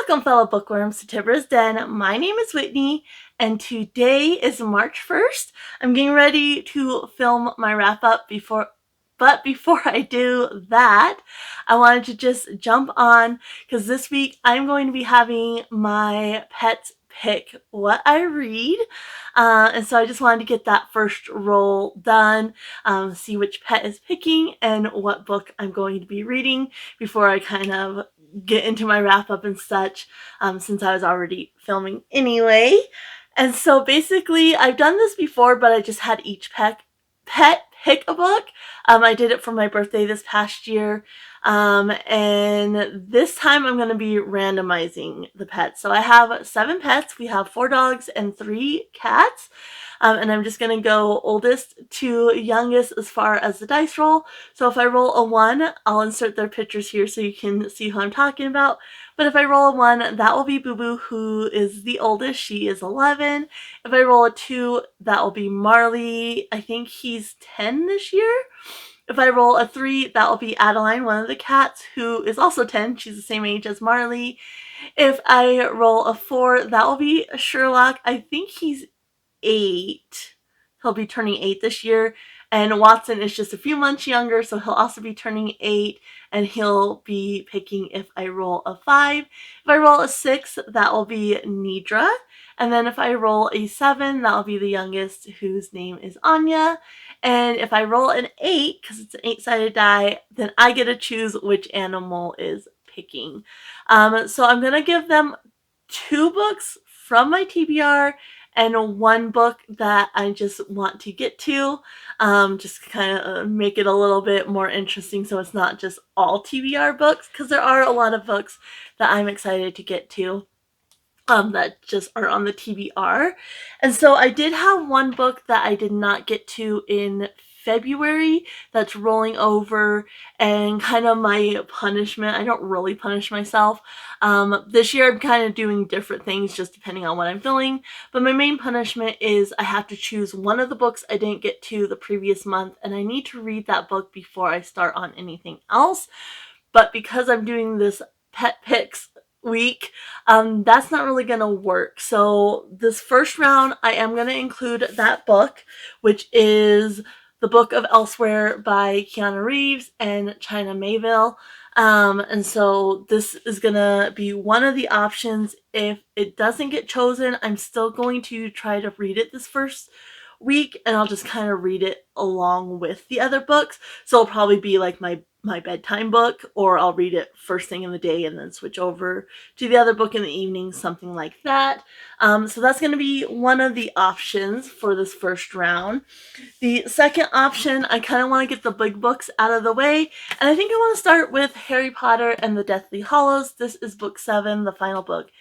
Welcome, fellow bookworms, to Tibra's Den. My name is Whitney, and today is March 1st. I'm getting ready to film my wrap-up but before I do that, I wanted to just jump on, because this week I'm going to be having my pets pick what I read, and so I just wanted to get that first roll done, see which pet is picking and what book I'm going to be reading before I kind of get into my wrap up and such, since I was already filming anyway. And so basically I've done this before, but I just had each pet pick a book. I did it for my birthday this past year, and this time I'm going to be randomizing the pets. So I have 7 pets. We have 4 dogs and 3 cats. And I'm just going to go oldest to youngest as far as the dice roll. So if I roll a 1, I'll insert their pictures here so you can see who I'm talking about. But if I roll a 1, that will be Boo Boo, who is the oldest. She is 11. If I roll a 2, that will be Marley. I think he's 10 this year. If I roll a 3, that will be Adeline, one of the cats, who is also 10. She's the same age as Marley. If I roll a 4, that will be Sherlock. I think he's 8. He'll be turning 8 this year. And Watson is just a few months younger, so he'll also be turning 8, and he'll be picking if I roll a 5. If I roll a 6, that will be Nidra. And then if I roll a 7, that will be the youngest, whose name is Áine. And if I roll an 8, because it's an 8-sided die, then I get to choose which animal is picking. So I'm going to give them 2 books from my TBR and 1 book that I just want to get to, just kind of make it a little bit more interesting so it's not just all TBR books, because there are a lot of books that I'm excited to get to that just are on the TBR. And so I did have 1 book that I did not get to in February that's rolling over, and kind of my punishment. I don't really punish myself. This year I'm kind of doing different things just depending on what I'm feeling, but my main punishment is I have to choose one of the books I didn't get to the previous month, and I need to read that book before I start on anything else. But because I'm doing this pet picks week, that's not really gonna work. So this first round I am gonna include that book, which is The Book of Elsewhere by Keanu Reeves and China Miéville. And so this is gonna be one of the options. If it doesn't get chosen, I'm still going to try to read it this first week, and I'll just kind of read it along with the other books. So it'll probably be like my bedtime book, or I'll read it first thing in the day and then switch over to the other book in the evening, something like that. So that's going to be one of the options for this first round. The second option, I kind of want to get the big books out of the way, and I think I want to start with Harry Potter and the Deathly Hallows. This is book 7, the final book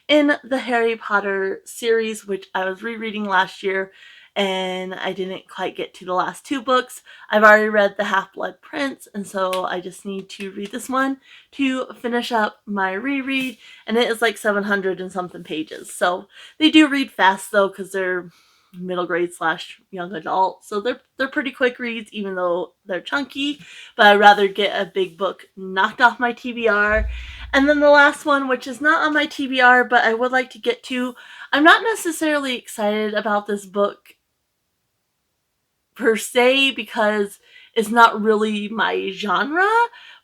in the Harry Potter series, which I was rereading last year, and I didn't quite get to the last 2 books. I've already read The Half-Blood Prince, and so I just need to read this one to finish up my reread, and it is like 700 and something pages. So they do read fast though, because they're middle grade / young adult, so they're pretty quick reads, even though they're chunky. But I'd rather get a big book knocked off my TBR. And then the last one, which is not on my TBR but I would like to get to, I'm not necessarily excited about this book per se because it's not really my genre,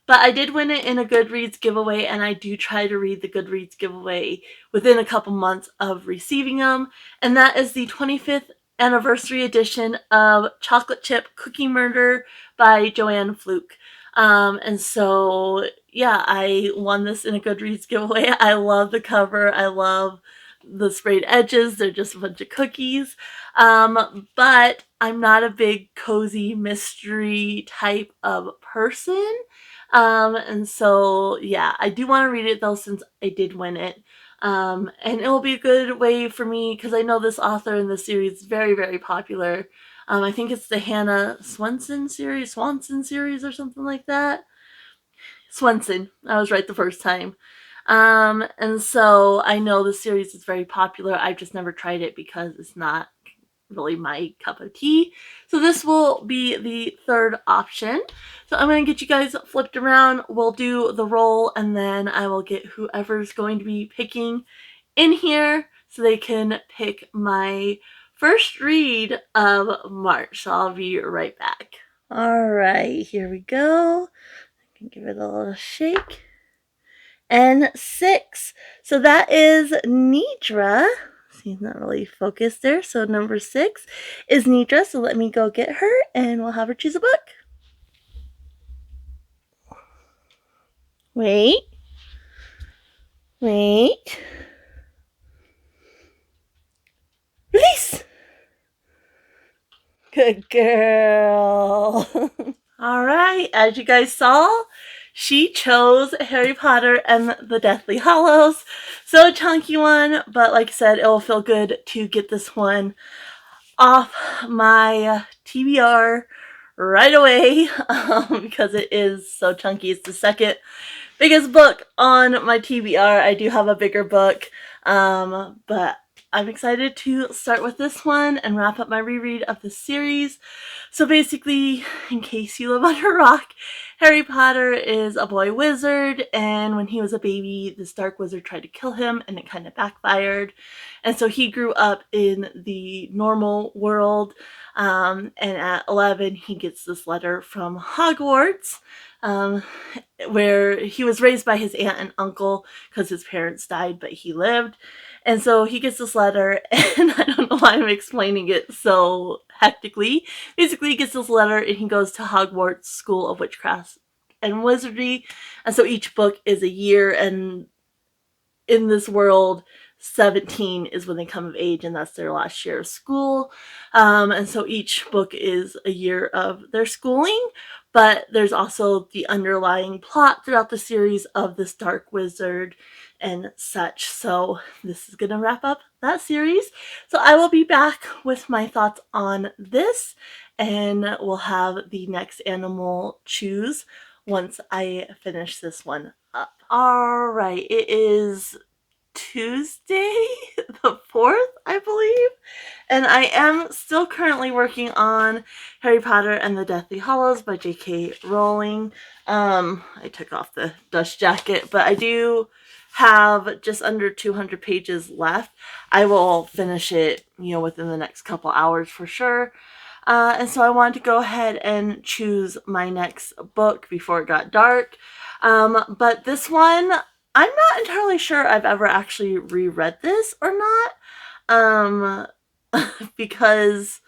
but I did win it in a Goodreads giveaway, and I do try to read the Goodreads giveaway within a couple months of receiving them, and that is the 25th anniversary edition of Chocolate Chip Cookie Murder by Joanne Fluke. And so yeah, I won this in a Goodreads giveaway. I love the cover. I love the sprayed edges. They're just a bunch of cookies. But I'm not a big cozy mystery type of person. And so yeah, I do want to read it though, since I did win it. And it will be a good way for me, because I know this author in the series is very, very popular. I think it's the Hannah Swanson series or something like that. Swenson. I was right the first time. And so I know the series is very popular. I've just never tried it because it's not really my cup of tea. So this will be the third option. So I'm going to get you guys flipped around. We'll do the roll, and then I will get whoever's going to be picking in here so they can pick my first read of March. So I'll be right back. All right, here we go. I can give it a little shake. And 6. So that is Nidra. She's not really focused there. So number 6 is Nidra. So let me go get her and we'll have her choose a book. Wait. Release! Good girl. All right, as you guys saw, she chose Harry Potter and the Deathly Hallows. So a chunky one, but like I said, it will feel good to get this one off my TBR right away because it is so chunky. It's the second biggest book on my TBR. I do have a bigger book, but I'm excited to start with this one and wrap up my reread of the series. So basically, in case you live under a rock, Harry Potter is a boy wizard, and when he was a baby, this dark wizard tried to kill him, and it kind of backfired. And so he grew up in the normal world, and at 11, he gets this letter from Hogwarts, where he was raised by his aunt and uncle because his parents died, but he lived. And so he gets this letter, and I don't know why I'm explaining it so hectically. Basically, he gets this letter, and he goes to Hogwarts School of Witchcraft and Wizardry. And so each book is a year, and in this world, 17 is when they come of age, and that's their last year of school. And so each book is a year of their schooling, but there's also the underlying plot throughout the series of this dark wizard and such. So this is going to wrap up that series. So I will be back with my thoughts on this, and we'll have the next animal choose once I finish this one up. All right, it is Tuesday the 4th, I believe, and I am still currently working on Harry Potter and the Deathly Hallows by J.K. Rowling. I took off the dust jacket, but I do have just under 200 pages left. I will finish it, within the next couple hours for sure. And so I wanted to go ahead and choose my next book before it got dark. But this one, I'm not entirely sure I've ever actually reread this or not, because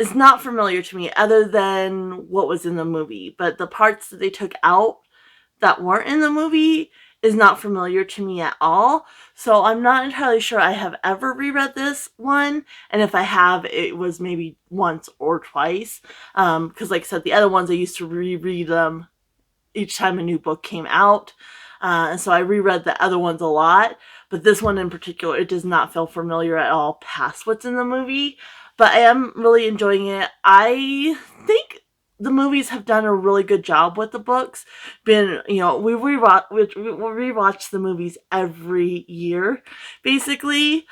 it's not familiar to me other than what was in the movie. But the parts that they took out that weren't in the movie is not familiar to me at all. So I'm not entirely sure I have ever reread this one. And if I have, it was maybe once or twice. Because like I said, the other ones I used to reread them each time a new book came out. And so I reread the other ones a lot. But this one in particular, it does not feel familiar at all past what's in the movie. But I am really enjoying it. I think the movies have done a really good job with the books. We rewatch the movies every year, basically.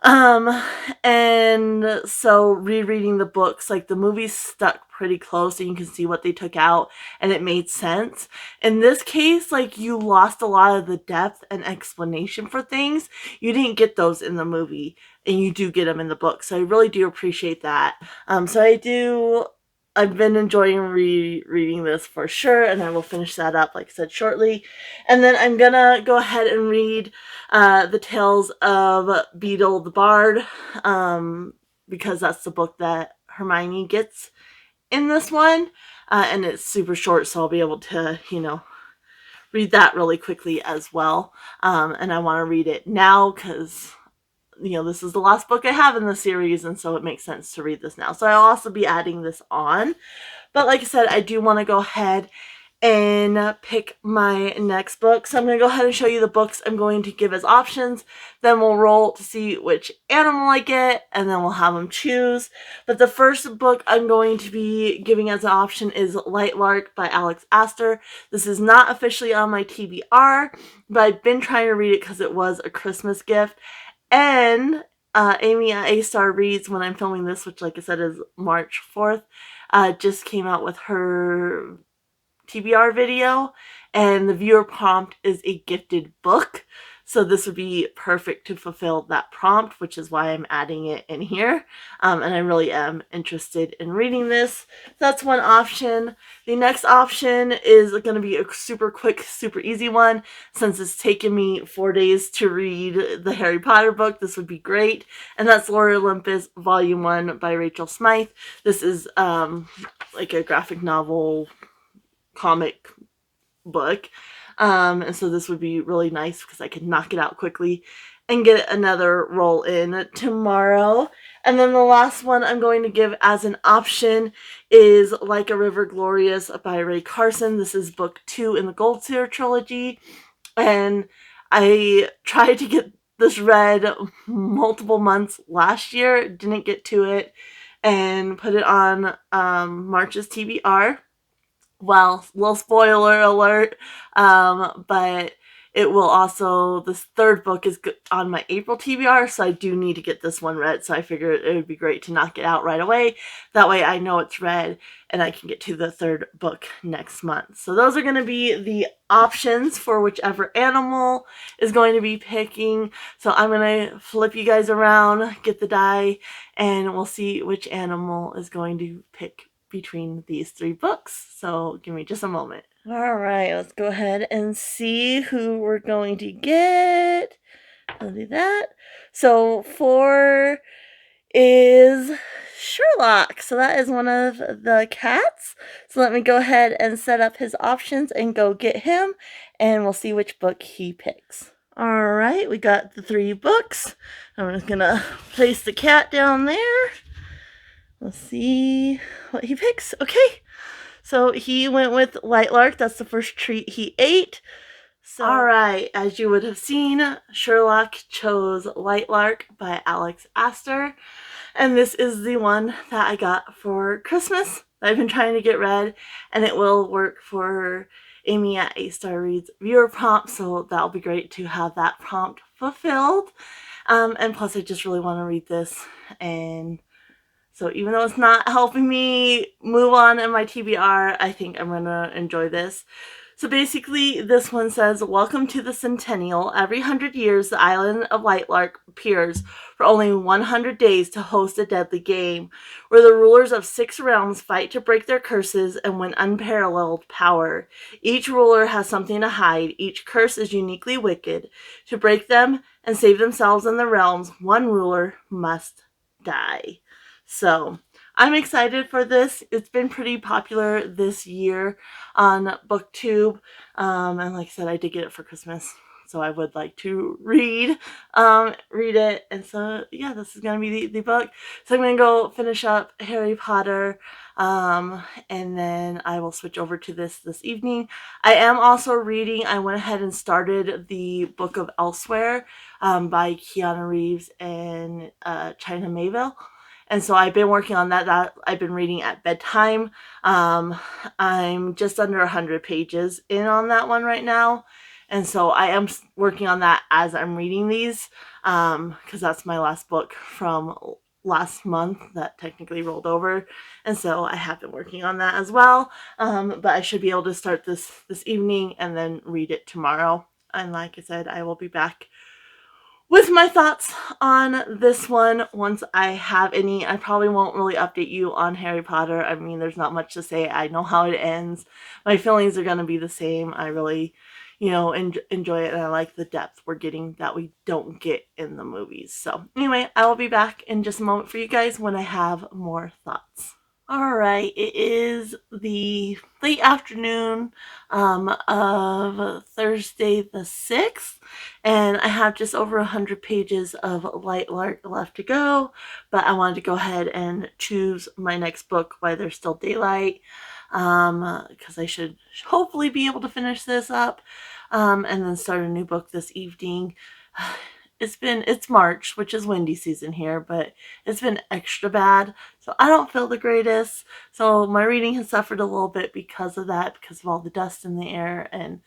And so rereading the books, like the movies stuck pretty close and you can see what they took out and it made sense. In this case, like you lost a lot of the depth and explanation for things. You didn't get those in the movie and you do get them in the book. So I really do appreciate that. I've been enjoying rereading this for sure, and I will finish that up, like I said, shortly. And then I'm gonna go ahead and read the Tales of Beedle the Bard, because that's the book that Hermione gets in this one, and it's super short, so I'll be able to, read that really quickly as well. And I want to read it now because this is the last book I have in the series, and so it makes sense to read this now. So I'll also be adding this on. But like I said, I do want to go ahead and pick my next book. So I'm going to go ahead and show you the books I'm going to give as options. Then we'll roll to see which animal I get, and then we'll have them choose. But the first book I'm going to be giving as an option is Lightlark by Aster. This is not officially on my TBR, but I've been trying to read it because it was a Christmas gift. And Áine at Aster Reads, when I'm filming this, which like I said is March 4th, just came out with her TBR video, and the viewer prompt is a gifted book. So this would be perfect to fulfill that prompt, which is why I'm adding it in here. And I really am interested in reading this. That's one option. The next option is going to be a super quick, super easy one. Since it's taken me 4 days to read the Harry Potter book, this would be great. And that's Lord Olympus Volume 1 by Rachael Smythe. This is like a graphic novel comic book. And so this would be really nice because I could knock it out quickly and get another roll in tomorrow. And then the last one I'm going to give as an option is Like a River Glorious by Ray Carson. This is book 2 in the Gold Seer trilogy. And I tried to get this read multiple months last year, didn't get to it, and put it on March's TBR. Well, little spoiler alert, but it will also, this third book is on my April TBR, so I do need to get this one read, so I figured it would be great to knock it out right away. That way I know it's read, and I can get to the third book next month. So those are going to be the options for whichever animal is going to be picking. So I'm going to flip you guys around, get the die, and we'll see which animal is going to pick between these 3 books. So give me just a moment. All right, let's go ahead and see who we're going to get. I'll do that. So 4 is Sherlock. So that is one of the cats. So let me go ahead and set up his options and go get him, and we'll see which book he picks. All right, we got the 3 books. I'm just gonna place the cat down there. Let's see what he picks. Okay, so he went with Lightlark. That's the first treat he ate. So, all right, as you would have seen, Sherlock chose Lightlark by Aster. And this is the one that I got for Christmas that I've been trying to get read. And it will work for Áine at Aster Reads viewer prompt. So that'll be great to have that prompt fulfilled. And plus, I just really want to read this. And so even though it's not helping me move on in my TBR, I think I'm going to enjoy this. So basically, this one says, welcome to the Centennial. Every 100 years, the island of Lightlark appears for only 100 days to host a deadly game, where the rulers of 6 realms fight to break their curses and win unparalleled power. Each ruler has something to hide. Each curse is uniquely wicked. To break them and save themselves and the realms, one ruler must die. So I'm excited for this. It's been pretty popular this year on BookTube. And like I said, I did get it for Christmas. So I would like to read it. And so, yeah, this is going to be the book. So I'm going to go finish up Harry Potter. And then I will switch over to this evening. I am also reading, I went ahead and started the Book of Elsewhere by Keanu Reeves and China Miéville. And so I've been working on that I've been reading at bedtime. I'm just under 100 pages in on that one right now. And so I am working on that as I'm reading these, because that's my last book from last month that technically rolled over. And so I have been working on that as well. But I should be able to start this evening and then read it tomorrow. And like I said, I will be back with my thoughts on this one once I have any. I probably won't really update you on Harry Potter. I mean, there's not much to say. I know how it ends. My feelings are going to be the same. I really, enjoy it, and I like the depth we're getting that we don't get in the movies. So anyway, I will be back in just a moment for you guys when I have more thoughts. Alright, it is the late afternoon of Thursday the 6th, and I have just over 100 pages of Lightlark left to go, but I wanted to go ahead and choose my next book while there's still daylight, because I should hopefully be able to finish this up, and then start a new book this evening. It's March, which is windy season here, but it's been extra bad, so I don't feel the greatest. So my reading has suffered a little bit because of that, because of all the dust in the air and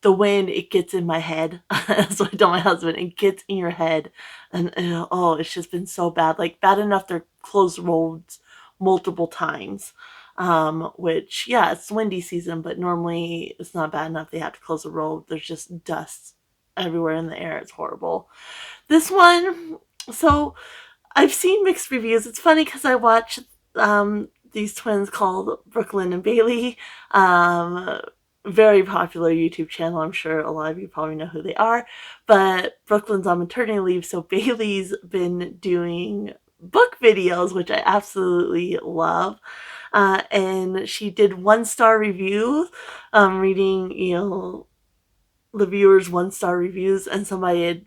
the wind, it gets in my head. That's what I tell my husband. It gets in your head. And oh, it's just been so bad. Like, bad enough they're closed roads multiple times. Which, yeah, it's windy season, but normally it's not bad enough they have to close the road. There's just dust everywhere in the air. It's horrible. This one, so I've seen mixed reviews. It's funny because I watch these twins called Brooklyn and Bailey. Very popular YouTube channel. I'm sure a lot of you probably know who they are. But Brooklyn's on maternity leave, so Bailey's been doing book videos, which I absolutely love. And she did 1-star reviews, reading, the viewers' 1-star reviews, and somebody had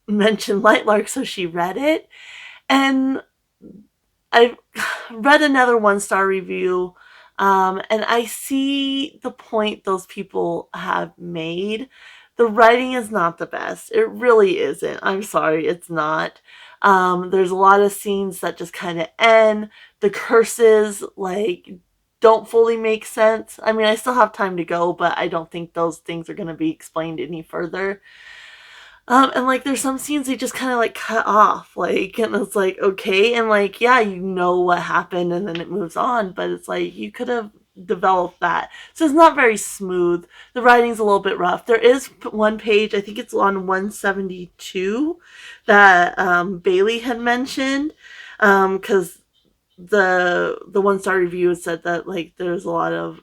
mentioned Lightlark, so she read it. And I read another 1-star review, and I see the point those people have made. The writing is not the best. It really isn't. I'm sorry, it's not. There's a lot of scenes that just kind of end. The curses, like, don't fully make sense. I mean, I still have time to go, but I don't think those things are going to be explained any further. And like, there's some scenes they just kind of like cut off, like, and it's like, okay, and like, yeah, you know what happened, and then it moves on, but it's like, you could have developed that. So it's not very smooth. The writing's a little bit rough. There is one page, I think it's on 172, that Bailey had mentioned, because the 1-star review said that, like, there's a lot of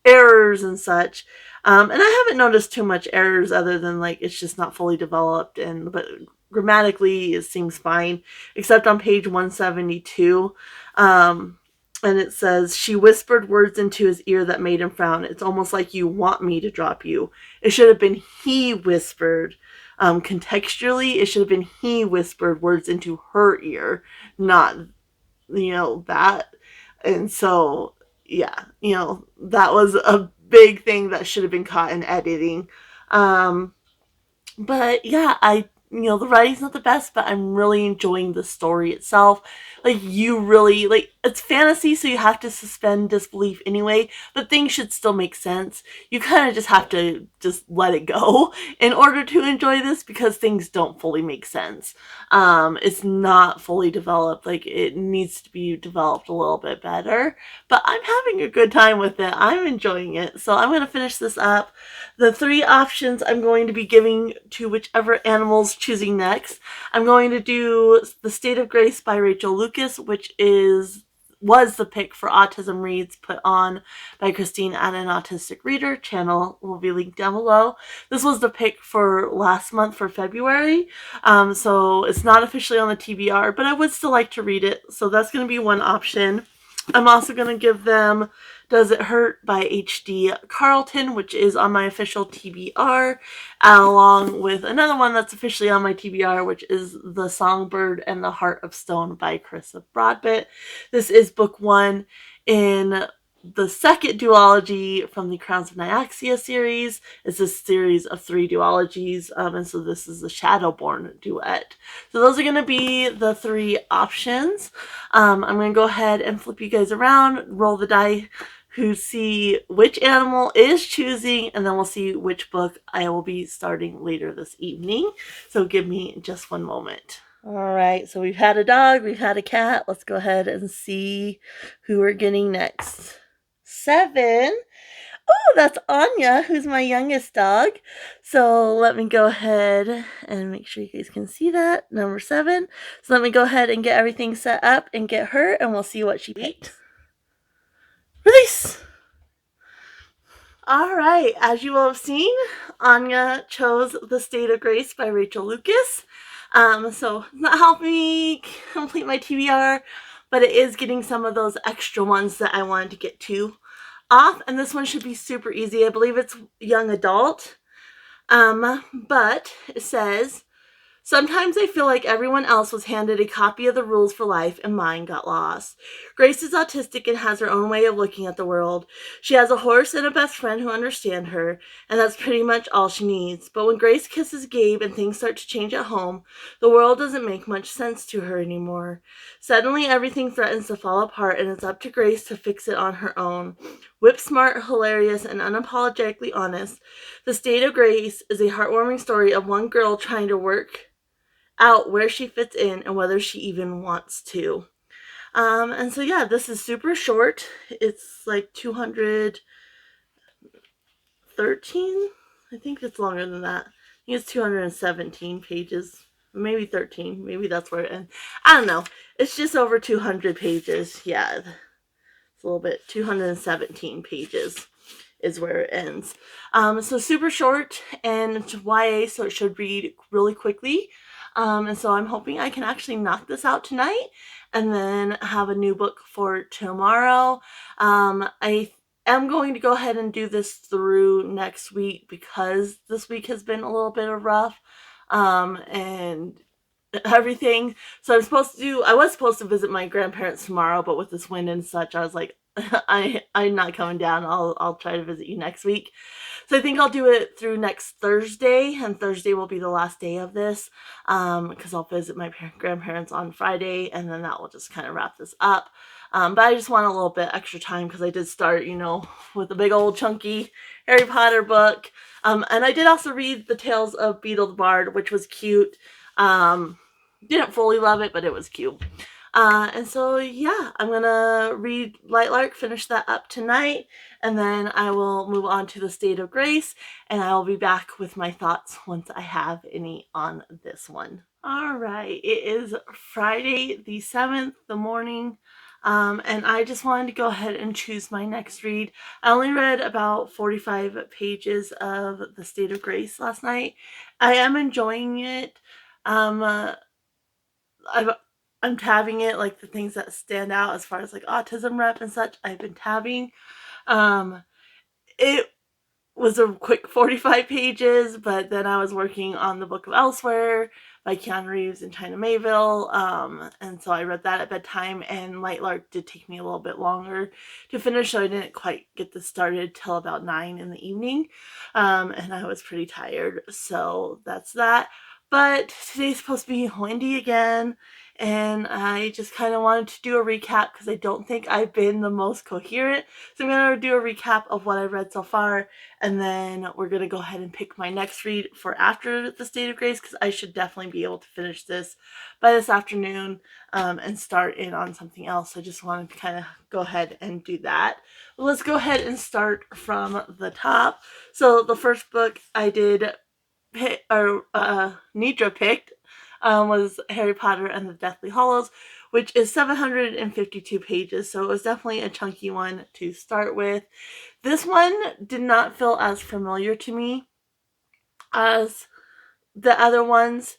errors and such. And I haven't noticed too much errors other than, like, it's just not fully developed, but grammatically it seems fine, except on page 172. And it says, she whispered words into his ear that made him frown. It's almost like you want me to drop you. It should have been he whispered. Contextually, it should have been he whispered words into her ear, not, that. And so, yeah, that was a big thing that should have been caught in editing. But yeah, the writing's not the best, but I'm really enjoying the story itself. Like, you really, like, it's fantasy, so you have to suspend disbelief anyway, but things should still make sense. You kind of just have to just let it go in order to enjoy this, because things don't fully make sense. It's not fully developed. Like, it needs to be developed a little bit better, but I'm having a good time with it. I'm enjoying it. So I'm going to finish this up. The 3 options I'm going to be giving to whichever animal's choosing next. I'm going to do The State of Grace by Rachael Lucas, which was the pick for Autism Reads, put on by Christine at an Autistic Reader. Channel will be linked down below. This was the pick for last month, for February. So it's not officially on the TBR, but I would still like to read it. So that's going to be one option. I'm also going to give them Does It Hurt by H.D. Carlton, which is on my official TBR, along with another one that's officially on my TBR, which is The Songbird and the Heart of Stone by Carissa Broadbent. This is book 1 in the second duology from the Crowns of Nyaxia series. It's a series of 3 duologies, and so this is the Shadowborn duet. So those are going to be the 3 options. I'm going to go ahead and flip you guys around, roll the die, who see which animal is choosing, and then we'll see which book I will be starting later this evening. So give me just one moment. All right, so we've had a dog, we've had a cat. Let's go ahead and see who we're getting next. 7. Oh, that's Áine, who's my youngest dog. So let me go ahead and make sure you guys can see that. Number 7. So let me go ahead and get everything set up and get her, and we'll see what she picked. Release! All right, as you will have seen, Áine chose The State of Grace by Rachael Lucas. So it's not helping me complete my TBR, but it is getting some of those extra ones that I wanted to get to off, and this one should be super easy. I believe it's young adult, but it says, Sometimes I feel like everyone else was handed a copy of the rules for life and mine got lost. Grace is autistic and has her own way of looking at the world. She has a horse and a best friend who understand her, and that's pretty much all she needs. But when Grace kisses Gabe and things start to change at home, the world doesn't make much sense to her anymore. Suddenly everything threatens to fall apart, and it's up to Grace to fix it on her own. Whip smart, hilarious, and unapologetically honest, The State of Grace is a heartwarming story of one girl trying to work out where she fits in and whether she even wants to. And so yeah, this is super short. It's like 213. I think it's longer than that. I think it's 217 pages, maybe 13. Maybe that's where it ends. I don't know. It's just over 200 pages. Yeah, it's a little bit. 217 pages is where it ends. So super short, and it's YA, so it should read really quickly. And so I'm hoping I can actually knock this out tonight and then have a new book for tomorrow. I am going to go ahead and do this through next week because this week has been a little bit of rough. And everything. So I was supposed to visit my grandparents tomorrow, but with this wind and such, I was like, I'm not coming down. I'll try to visit you next week. So I think I'll do it through next Thursday, and Thursday will be the last day of this, because I'll visit my grandparents on Friday, and then that will just kind of wrap this up. But I just want a little bit extra time because I did start, with a big old chunky Harry Potter book. And I did also read the Tales of Beedle the Bard, which was cute. Didn't fully love it, but it was cute. And so, yeah, I'm going to read Lightlark, finish that up tonight, and then I will move on to The State of Grace, and I will be back with my thoughts once I have any on this one. All right, it is Friday the 7th, the morning, and I just wanted to go ahead and choose my next read. I only read about 45 pages of The State of Grace last night. I am enjoying it. I'm tabbing it, like the things that stand out as far as like autism rep and such. I've been tabbing. It was a quick 45 pages, but then I was working on the Book of Elsewhere by Keanu Reeves and Miéville. And so I read that at bedtime, and Lightlark did take me a little bit longer to finish, so I didn't quite get this started till about 9 in the evening. And I was pretty tired, so that's that. But today's supposed to be windy again, and I just kind of wanted to do a recap because I don't think I've been the most coherent. So I'm going to do a recap of what I've read so far, and then we're going to go ahead and pick my next read for after The State of Grace, because I should definitely be able to finish this by this afternoon, and start in on something else. I just wanted to kind of go ahead and do that. Well, let's go ahead and start from the top. So the first book I did Nidra picked was Harry Potter and the Deathly Hallows, which is 752 pages, so it was definitely a chunky one to start with. This one did not feel as familiar to me as the other ones.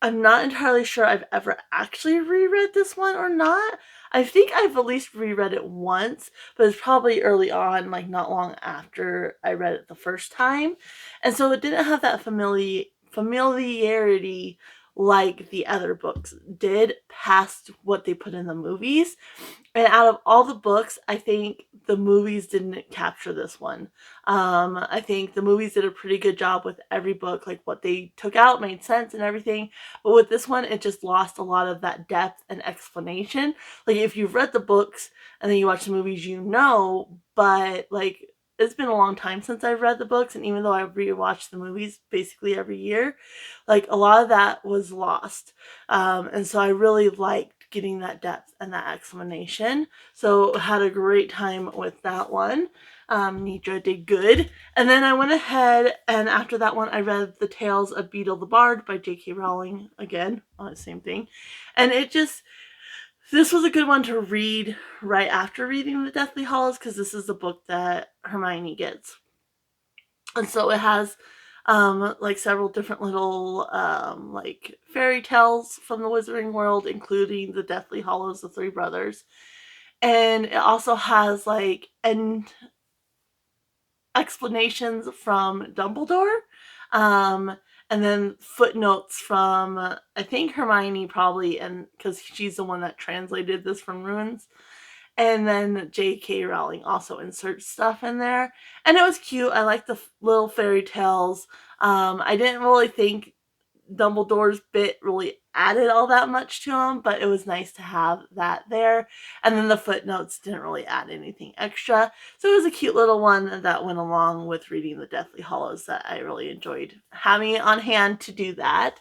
I'm not entirely sure I've ever actually reread this one or not. I think I've at least reread it once, but it's probably early on, like not long after I read it the first time. And so it didn't have that familiarity like the other books did past what they put in the movies. And out of all the books, I think the movies didn't capture this one. I think the movies did a pretty good job with every book, like what they took out made sense and everything. But with this one, it just lost a lot of that depth and explanation. Like if you've read the books and then you watch the movies, but like it's been a long time since I've read the books, and even though I rewatch the movies basically every year, like a lot of that was lost. And so I really liked getting that depth and that explanation. So had a great time with that one. Nidra did good. And then I went ahead, and after that one, I read The Tales of Beedle the Bard by J.K. Rowling again. Same thing. And this was a good one to read right after reading The Deathly Hallows, because this is the book that Hermione gets. And so it has like several different little like fairy tales from the Wizarding World, including The Deathly Hallows, the Three Brothers. And it also has like explanations from Dumbledore. and then footnotes from I think Hermione probably, and because she's the one that translated this from runes. And then J.K. Rowling also inserts stuff in there. And it was cute. I like the little fairy tales. I didn't really think Dumbledore's bit really added all that much to him, but it was nice to have that there. And then the footnotes didn't really add anything extra. So it was a cute little one that went along with reading the Deathly Hallows that I really enjoyed having it on hand to do that.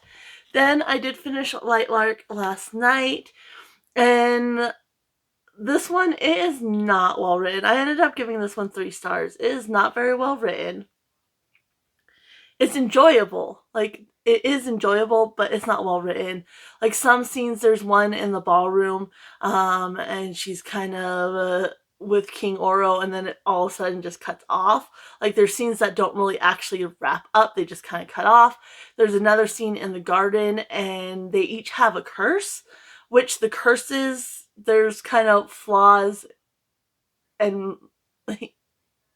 Then I did finish Lightlark last night, and this one, it is not well written. I ended up giving this one 3 stars. It is not very well written. It's enjoyable. Like, it is enjoyable, but it's not well written. Like, some scenes, there's one in the ballroom, and she's kind of with King Oro, and then it all of a sudden just cuts off. Like, there's scenes that don't really actually wrap up. They just kind of cut off. There's another scene in the garden, and they each have a curse, which the curses, there's kind of flaws and like,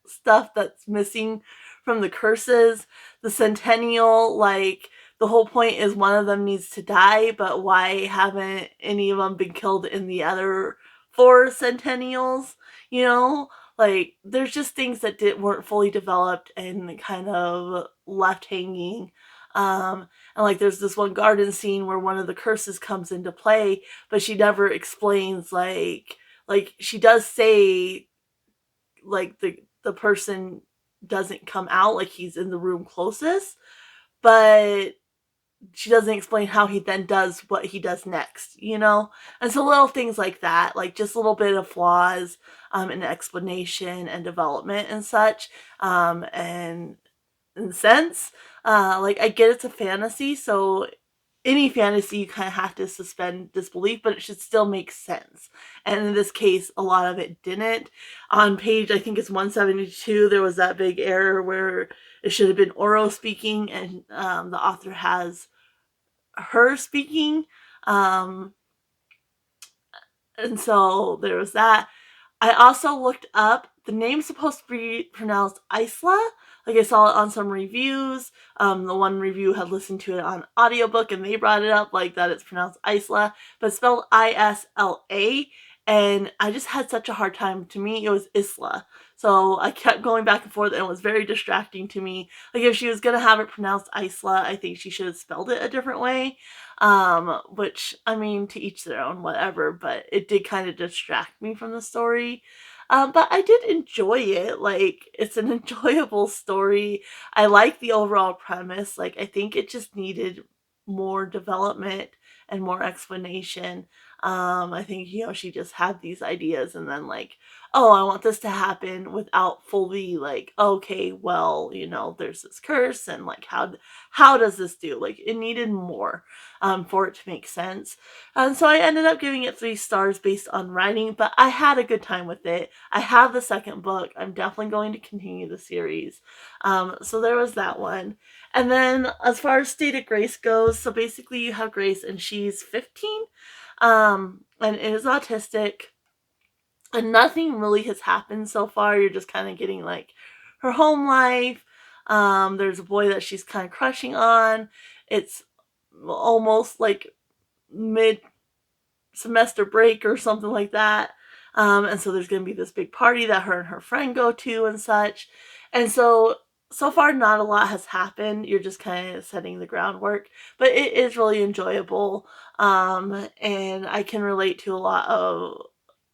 stuff that's missing from the curses. The Centennial, like, the whole point is one of them needs to die, but why haven't any of them been killed in the other 4 Centennials? You know? Like, there's just things that weren't fully developed and kind of left hanging. And like, there's this one garden scene where one of the curses comes into play, but she never explains, like she does say, like, the person doesn't come out, like he's in the room closest, but she doesn't explain how he then does what he does next, you know? And so little things like that, like just a little bit of flaws in explanation and development and such, and in sense, like, I get it's a fantasy, so any fantasy you kind of have to suspend disbelief, but it should still make sense. And in this case, a lot of it didn't. On page, I think it's 172, there was that big error where it should have been Oro speaking, and the author has her speaking. And so there was that. I also looked up, the name's supposed to be pronounced Isla. Like, I saw it on some reviews. The one review had listened to it on audiobook, and they brought it up, like, that it's pronounced Isla, but it's spelled Isla. And I just had such a hard time. To me, it was Isla. So I kept going back and forth, and it was very distracting to me. Like, if she was going to have it pronounced Isla, I think she should have spelled it a different way. Which, I mean, to each their own, whatever, but it did kind of distract me from the story. But I did enjoy it. Like, it's an enjoyable story. I like the overall premise. Like, I think it just needed more development and more explanation. I think, she just had these ideas, and then, like, oh, I want this to happen, without fully, like, okay, well, there's this curse, and, like, how does this do? Like, it needed more for it to make sense. And so I ended up giving it 3 stars based on writing, but I had a good time with it. I have the second book. I'm definitely going to continue the series. So there was that one. And then as far as State of Grace goes, so basically you have Grace, and she's 15, and is autistic, and nothing really has happened so far. You're just kind of getting, like, her home life. There's a boy that she's kind of crushing on. It's almost like mid-semester break or something like that. And so there's going to be this big party that her and her friend go to and such. And so far, not a lot has happened. You're just kind of setting the groundwork. But it is really enjoyable. And I can relate to a lot of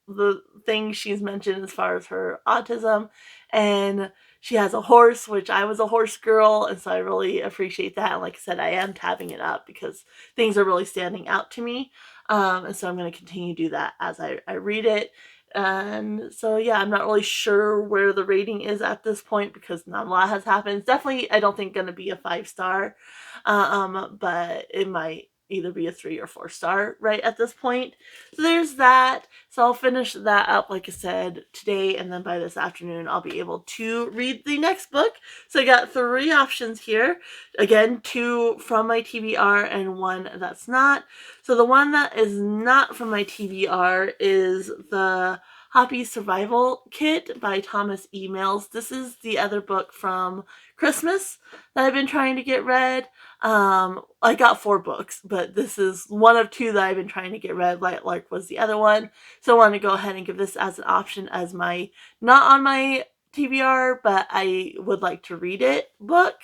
the things she's mentioned as far as her autism. And she has a horse, which I was a horse girl, and so I really appreciate that. And like I said, I am tabbing it up because things are really standing out to me. And so I'm going to continue to do that as I read it. And so, yeah, I'm not really sure where the rating is at this point because not a lot has happened. It's definitely, I don't think, going to be a 5-star, but it might either be a 3 or 4-star right at this point. So there's that. So I'll finish that up, like I said, today, and then by this afternoon I'll be able to read the next book. So I got 3 options here. Again, 2 from my TBR and 1 that's not. So the one that is not from my TBR is the Hoppy Survival Kit by Thomas Emails. This is the other book from Christmas that I've been trying to get read. I got 4 books, but this is one of 2 that I've been trying to get read. Lightlark was the other one. So I want to go ahead and give this as an option as my, not on my TBR, but I would like to read it book.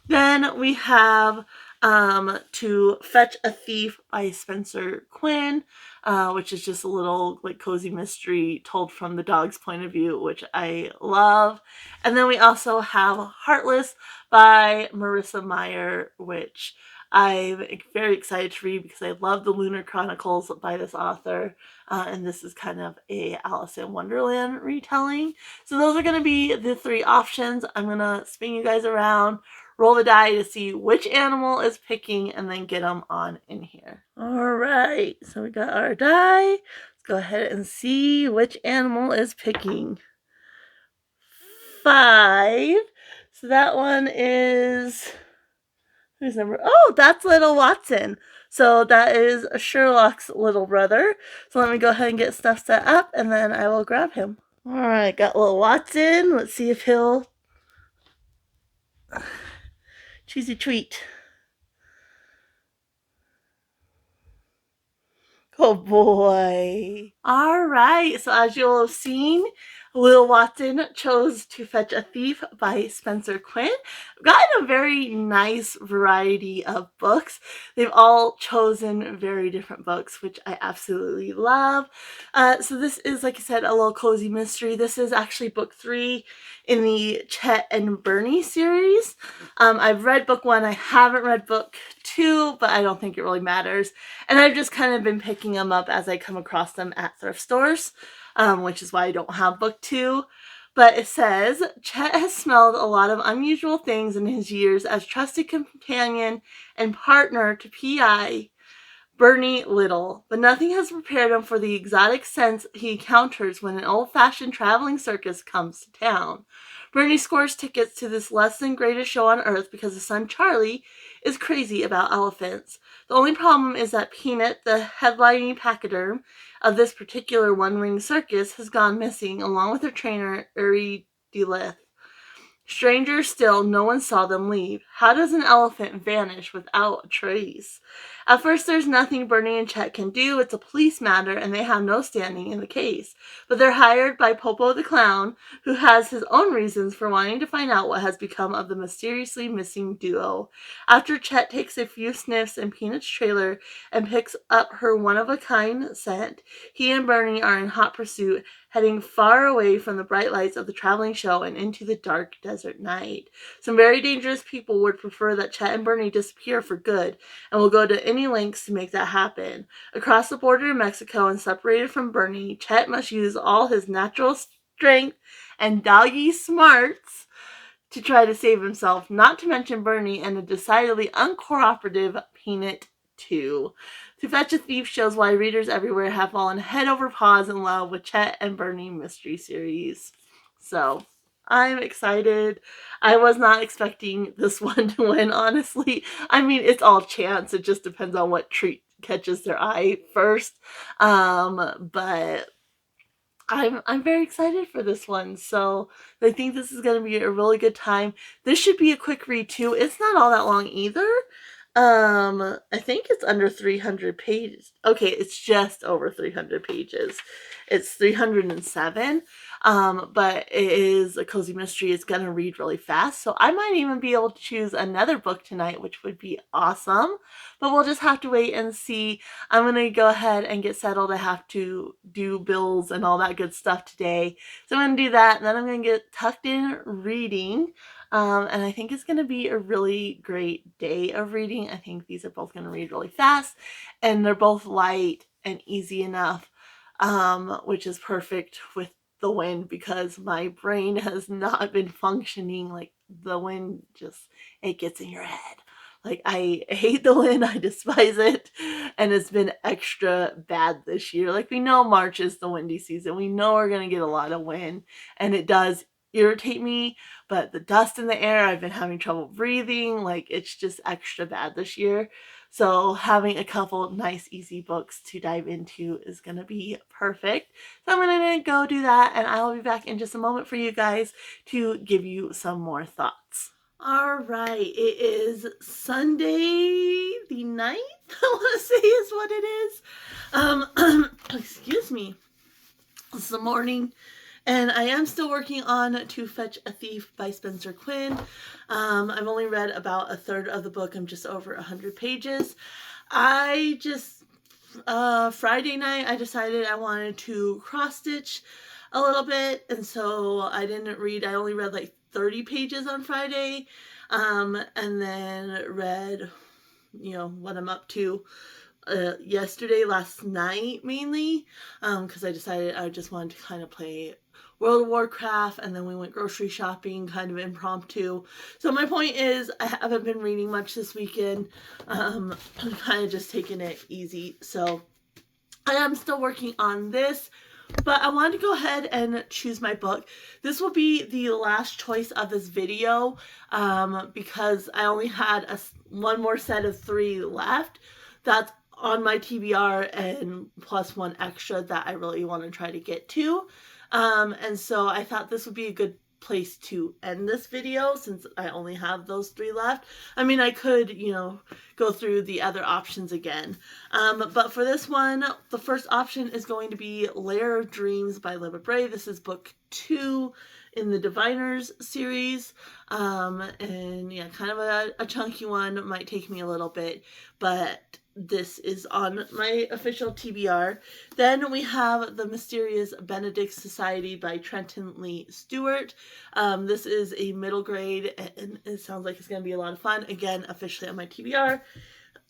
Then we have To Fetch a Thief by Spencer Quinn, which is just a little like cozy mystery told from the dog's point of view, which I love. And then we also have Heartless by Marissa Meyer, which I'm very excited to read because I love the Lunar Chronicles by this author. And this is kind of a Alice in Wonderland retelling. So those are going to be the 3 options. I'm going to spin you guys around, roll the die to see which animal is picking, and then get them on in here. All right, so we got our die. Let's go ahead and see which animal is picking. 5. So that one is, who's number? Oh, that's little Watson. So that is Sherlock's little brother. So let me go ahead and get stuff set up, and then I will grab him. All right, got little Watson. Let's see if he'll choose a treat. Oh boy. All right, so as you'll have seen, Will Watson chose To Fetch a Thief by Spencer Quinn. I've gotten a very nice variety of books. They've all chosen very different books, which I absolutely love. So this is, like I said, a little cozy mystery. This is actually book 3 in the Chet and Bernie series. I've read book 1. I haven't read book 2, but I don't think it really matters. And I've just kind of been picking them up as I come across them at thrift stores, which is why I don't have book 2. But it says, Chet has smelled a lot of unusual things in his years as trusted companion and partner to P.I. Bernie Little, but nothing has prepared him for the exotic scents he encounters when an old-fashioned traveling circus comes to town. Bernie scores tickets to this less-than-greatest show on Earth because his son Charlie is crazy about elephants. The only problem is that Peanut, the headlining pachyderm of this particular one-ring circus, has gone missing, along with her trainer, Uri DeLith. Stranger still, no one saw them leave. How does an elephant vanish without a trace? At first, there's nothing Bernie and Chet can do. It's a police matter, and they have no standing in the case. But they're hired by Popo the Clown, who has his own reasons for wanting to find out what has become of the mysteriously missing duo. After Chet takes a few sniffs in Peanut's trailer and picks up her one-of-a-kind scent, he and Bernie are in hot pursuit, heading far away from the bright lights of the traveling show and into the dark desert night. Some very dangerous people would prefer that Chet and Bernie disappear for good, and will go to any lengths to make that happen. Across the border to Mexico and separated from Bernie, Chet must use all his natural strength and doggy smarts to try to save himself, not to mention Bernie and a decidedly uncooperative Peanut too. To Fetch a Thief shows why readers everywhere have fallen head over paws in love with Chet and Bernie mystery series. So, I'm excited. I was not expecting this one to win, honestly. I mean, it's all chance. It just depends on what treat catches their eye first. But I'm very excited for this one. So I think this is going to be a really good time. This should be a quick read too. It's not all that long either. I think it's under 300 pages. Okay, it's just over 300 pages. It's 307. But it is a cozy mystery. It's gonna read really fast. So I might even be able to choose another book tonight, which would be awesome. But we'll just have to wait and see. I'm gonna go ahead and get settled. I have to do bills and all that good stuff today. So I'm gonna do that, and then I'm gonna get tucked in reading. And I think it's going to be a really great day of reading. I think these are both going to read really fast, and they're both light and easy enough, which is perfect with the wind because my brain has not been functioning. Like the wind just, it gets in your head. Like I hate the wind, I despise it, and it's been extra bad this year. Like we know March is the windy season. We know we're going to get a lot of wind, and it does irritate me, but the dust in the air, I've been having trouble breathing. Like it's just extra bad this year. So having a couple nice, easy books to dive into is going to be perfect. So I'm going to go do that, and I will be back in just a moment for you guys to give you some more thoughts. All right, it is Sunday the 9th, I want to say is what it is. Excuse me. It's the morning, and I am still working on To Fetch a Thief by Spencer Quinn. I've only read about a third of the book. I'm just over 100 pages. I just, Friday night, I decided I wanted to cross-stitch a little bit, and so I didn't read. I only read like 30 pages on Friday, and then read, what I'm up to last night mainly, because I decided I just wanted to kind of play World of Warcraft, and then we went grocery shopping, kind of impromptu. So my point is, I haven't been reading much this weekend. I'm kind of just taking it easy. So I am still working on this, but I wanted to go ahead and choose my book. This will be the last choice of this video, because I only had one more set of 3 left. That's on my TBR, and plus one extra that I really want to try to get to. And so I thought this would be a good place to end this video since I only have those 3 left. I mean, I could, go through the other options again. But for this one, the first option is going to be Lair of Dreams by Libba Bray. This is book 2 in the Diviners series. And yeah, kind of a chunky one. It might take me a little bit, but this is on my official TBR. Then we have The Mysterious Benedict Society by Trenton Lee Stewart. This is a middle grade, and it sounds like it's going to be a lot of fun. Again, officially on my TBR.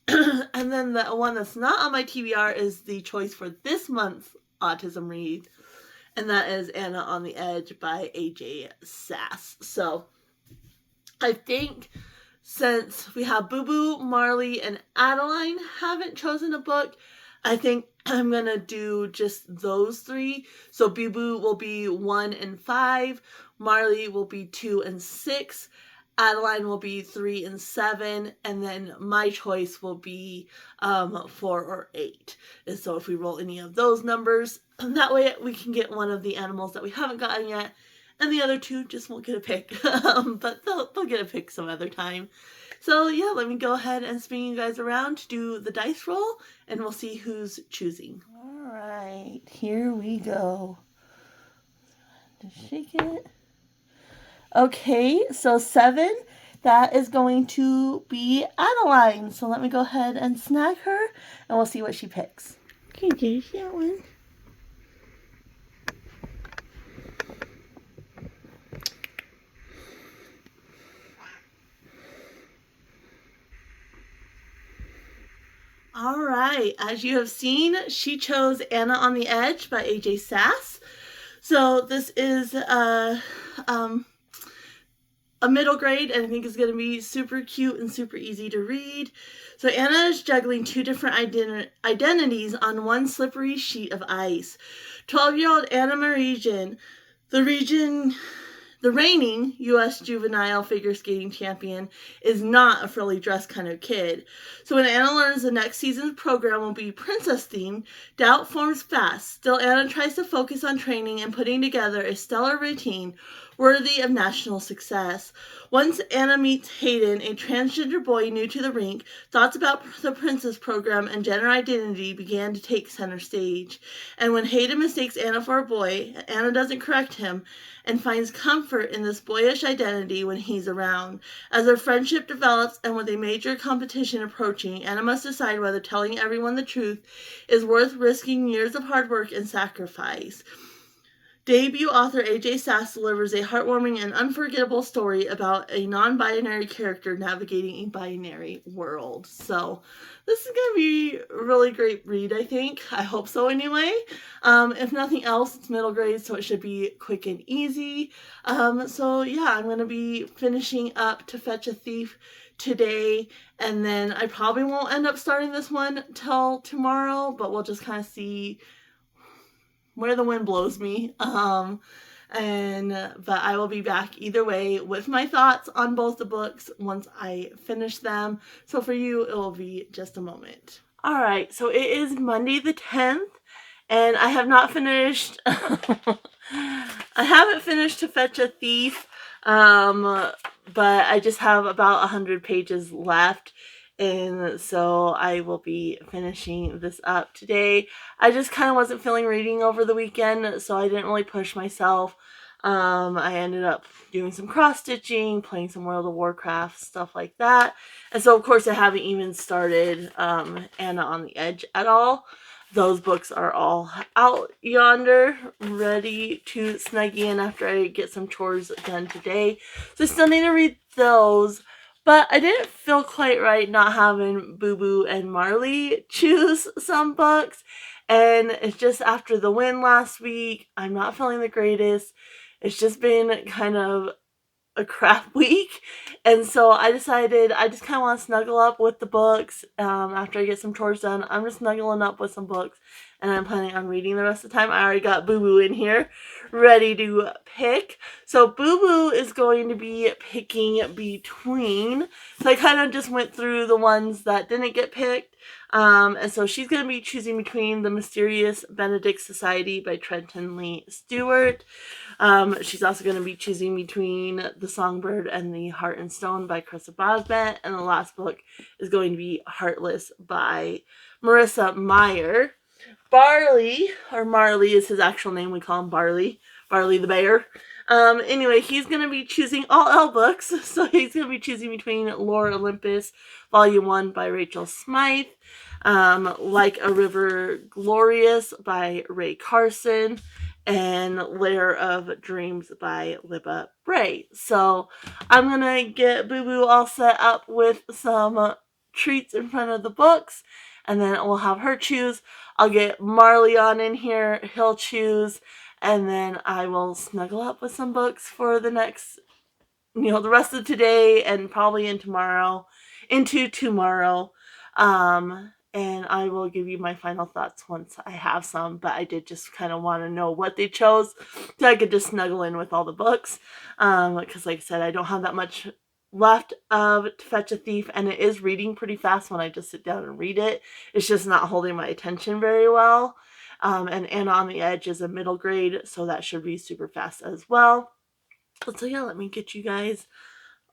And then the one that's not on my TBR is the choice for this month's autism read, and that is Áine on the Edge by AJ Sass. So I think since we have Boo Boo, Marley, and Adeline haven't chosen a book, I think I'm going to do just those 3. So Boo Boo will be 1 and 5, Marley will be 2 and 6, Adeline will be 3 and 7, and then my choice will be 4 or 8. And so if we roll any of those numbers, that way we can get one of the animals that we haven't gotten yet, and the other 2 just won't get a pick. But they'll get a pick some other time. So yeah, let me go ahead and spin you guys around to do the dice roll, and we'll see who's choosing. All right, here we go. Just shake it. Okay, so 7, that is going to be Adeline. So let me go ahead and snag her, and we'll see what she picks. Okay, there's that one. All right, as you have seen, she chose Áine on the Edge by AJ Sass. So this is a middle grade, and I think it's going to be super cute and super easy to read. So Áine is juggling 2 different identities on one slippery sheet of ice. 12-year-old Áine Marigin, the reigning U.S. juvenile figure skating champion, is not a frilly dressed kind of kid. So when Áine learns the next season's program will be princess themed, doubt forms fast. Still, Áine tries to focus on training and putting together a stellar routine worthy of national success. Once Áine meets Hayden, a transgender boy new to the rink, thoughts about the princess program and gender identity began to take center stage. And when Hayden mistakes Áine for a boy, Áine doesn't correct him and finds comfort in this boyish identity when he's around. As their friendship develops and with a major competition approaching, Áine must decide whether telling everyone the truth is worth risking years of hard work and sacrifice. Debut author AJ Sass delivers a heartwarming and unforgettable story about a non-binary character navigating a binary world. So this is going to be a really great read, I think. I hope so anyway. If nothing else, it's middle grade, so it should be quick and easy. So yeah, I'm going to be finishing up To Fetch a Thief today, and then I probably won't end up starting this one till tomorrow, but we'll just kind of see where the wind blows me. But I will be back either way with my thoughts on both the books once I finish them. So for you, it will be just a moment. All right, so it is Monday the 10th, and I have not finished. I haven't finished To Fetch a Thief, but I just have about 100 pages left. And so I will be finishing this up today. I just kind of wasn't feeling reading over the weekend, so I didn't really push myself. I ended up doing some cross-stitching, playing some World of Warcraft, stuff like that. And so, of course, I haven't even started Anna on the Edge at all. Those books are all out yonder, ready to snuggie in after I get some chores done today. So I still need to read those. But I didn't feel quite right not having Boo Boo and Marley choose some books. And it's just after the win last week, I'm not feeling the greatest. It's just been kind of a crap week. And so I decided I just kind of want to snuggle up with the books after I get some chores done. I'm just snuggling up with some books, and I'm planning on reading the rest of the time. I already got Boo Boo in here ready to pick. So Boo Boo is going to be picking between. So I kind of just went through the ones that didn't get picked. And so she's going to be choosing between The Mysterious Benedict Society by Trenton Lee Stewart. She's also going to be choosing between The Songbird and The Heart and Stone by Carissa Broadbent. And the last book is going to be Heartless by Marissa Meyer. Barley, or Marley is his actual name. We call him Barley. Barley the Bear. Anyway, he's going to be choosing all L books. So he's going to be choosing between Lore Olympus, Volume 1 by Rachael Smythe, Like a River Glorious by Ray Carson, and Lair of Dreams by Libba Bray. So I'm going to get Boo Boo all set up with some treats in front of the books, and then we'll have her choose. I'll get Marley on in here, he'll choose, and then I will snuggle up with some books for the next, the rest of today and probably into tomorrow. And I will give you my final thoughts once I have some, but I did just kind of want to know what they chose so I could just snuggle in with all the books. Because like I said, I don't have that much left of To Fetch a Thief, and it is reading pretty fast when I just sit down and read it. It's just not holding my attention very well. And Anna on the Edge is a middle grade, so that should read super fast as well. So yeah, let me get you guys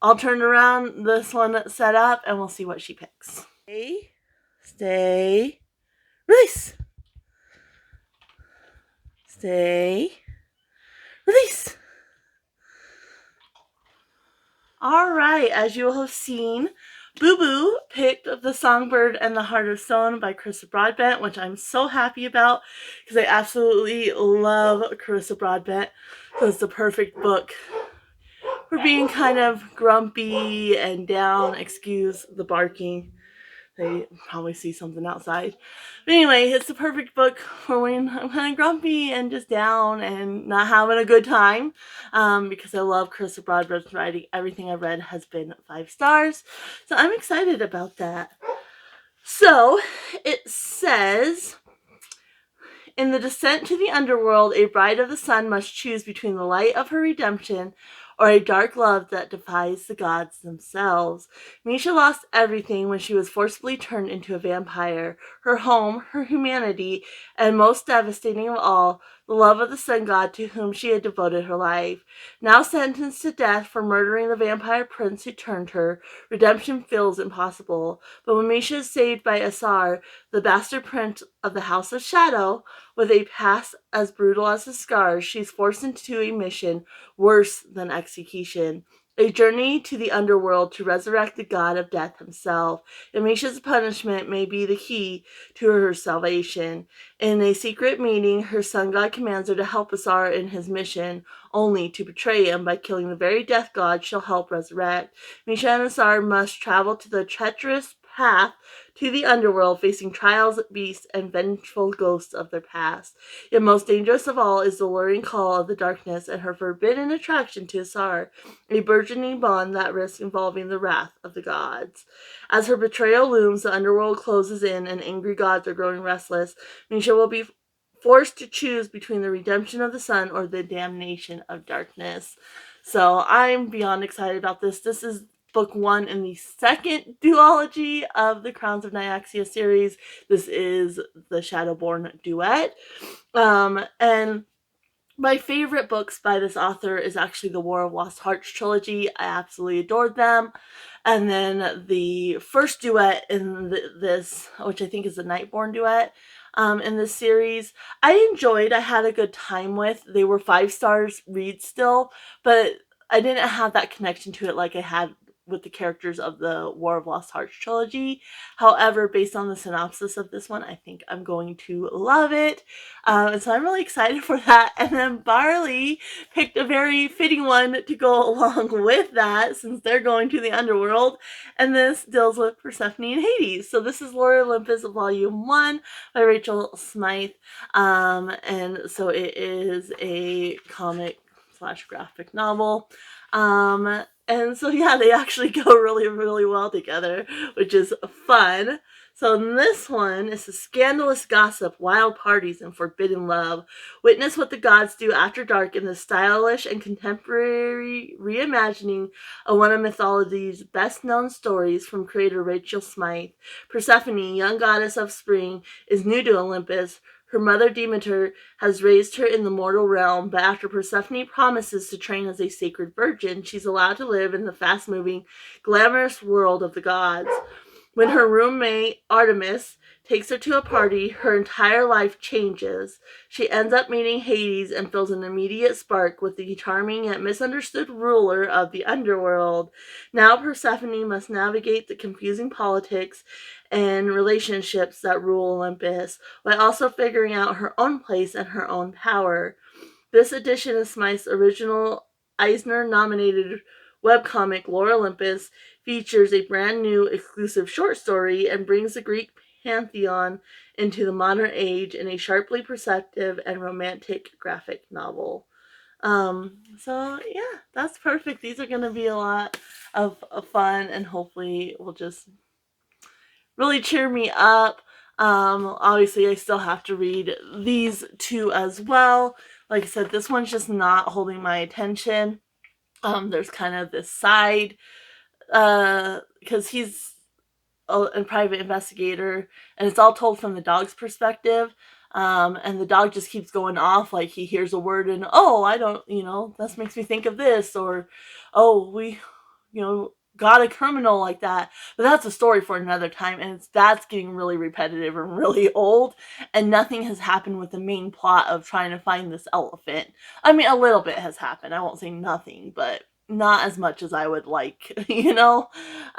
all turned around, this one set up, and we'll see what she picks. Stay, release. Stay, release. Alright, as you will have seen, Boo Boo picked The Songbird and the Heart of Stone by Carissa Broadbent, which I'm so happy about because I absolutely love Carissa Broadbent. So it's the perfect book for being kind of grumpy and down. Excuse the barking. They probably see something outside. But anyway, it's the perfect book for when I'm kind of grumpy and just down and not having a good time. Because I love Carissa Broadbent's writing. Everything I've read has been 5 stars. So I'm excited about that. So it says, in the descent to the underworld, a bride of the sun must choose between the light of her redemption or a dark love that defies the gods themselves. Misha lost everything when she was forcibly turned into a vampire. Her home, her humanity, and most devastating of all, the love of the sun god to whom she had devoted her life. Now sentenced to death for murdering the vampire prince who turned her, redemption feels impossible. But when Misha is saved by Aster, the bastard prince of the House of Shadow, with a past as brutal as his scars, she's forced into a mission worse than execution. A journey to the underworld to resurrect the god of death himself. Amisha's punishment may be the key to her salvation. In a secret meeting, her sun god commands her to help Aster in his mission, only to betray him by killing the very death god she'll help resurrect. Misha and Aster must travel to the treacherous path to the underworld, facing trials, beasts, and vengeful ghosts of their past. Yet most dangerous of all is the luring call of the darkness and her forbidden attraction to Aster, a burgeoning bond that risks involving the wrath of the gods. As her betrayal looms, the underworld closes in and angry gods are growing restless. Misha will be forced to choose between the redemption of the sun or the damnation of darkness. So I'm beyond excited about this. This is book 1 in the second duology of the Crowns of Nyaxia series. This is the Shadowborn duet. And my favorite books by this author is actually the War of Lost Hearts trilogy. I absolutely adored them. And then the first duet in this, which I think is the Nightborn duet, in this series, I enjoyed. I had a good time with. They were 5 stars read still, but I didn't have that connection to it like I had with the characters of the War of Lost Hearts trilogy. However, based on the synopsis of this one, I think I'm going to love it. And so I'm really excited for that. And then Marley picked a very fitting one to go along with that, since they're going to the underworld. And this deals with Persephone and Hades. So this is Lord Olympus Volume 1 by Rachael Smythe. And so it is a comic / graphic novel. And so yeah, they actually go really, really well together, which is fun. So in this one, it's a scandalous gossip, wild parties, and forbidden love. Witness what the gods do after dark in the stylish and contemporary reimagining of one of mythology's best-known stories from creator Rachael Smythe. Persephone, young goddess of spring, is new to Olympus. Her mother Demeter has raised her in the mortal realm, but after Persephone promises to train as a sacred virgin, she's allowed to live in the fast-moving, glamorous world of the gods. When her roommate, Artemis, takes her to a party, her entire life changes. She ends up meeting Hades and feels an immediate spark with the charming yet misunderstood ruler of the underworld. Now Persephone must navigate the confusing politics and relationships that rule Olympus, while also figuring out her own place and her own power. This edition of Smythe's original Eisner-nominated webcomic Lore Olympus features a brand new exclusive short story and brings the Greek pantheon into the modern age in a sharply perceptive and romantic graphic novel. So yeah, that's perfect. These are going to be a lot of fun, and hopefully will just really cheer me up. Obviously I still have to read these 2 as well. Like I said, this one's just not holding my attention. There's kind of this side, because he's a private investigator, and it's all told from the dog's perspective. And the dog just keeps going off, like he hears a word and, oh, I don't, this makes me think of this, or, oh, we, got a criminal like that. But that's a story for another time, and that's getting really repetitive and really old, and nothing has happened with the main plot of trying to find this elephant. I mean, a little bit has happened. I won't say nothing, but not as much as I would like,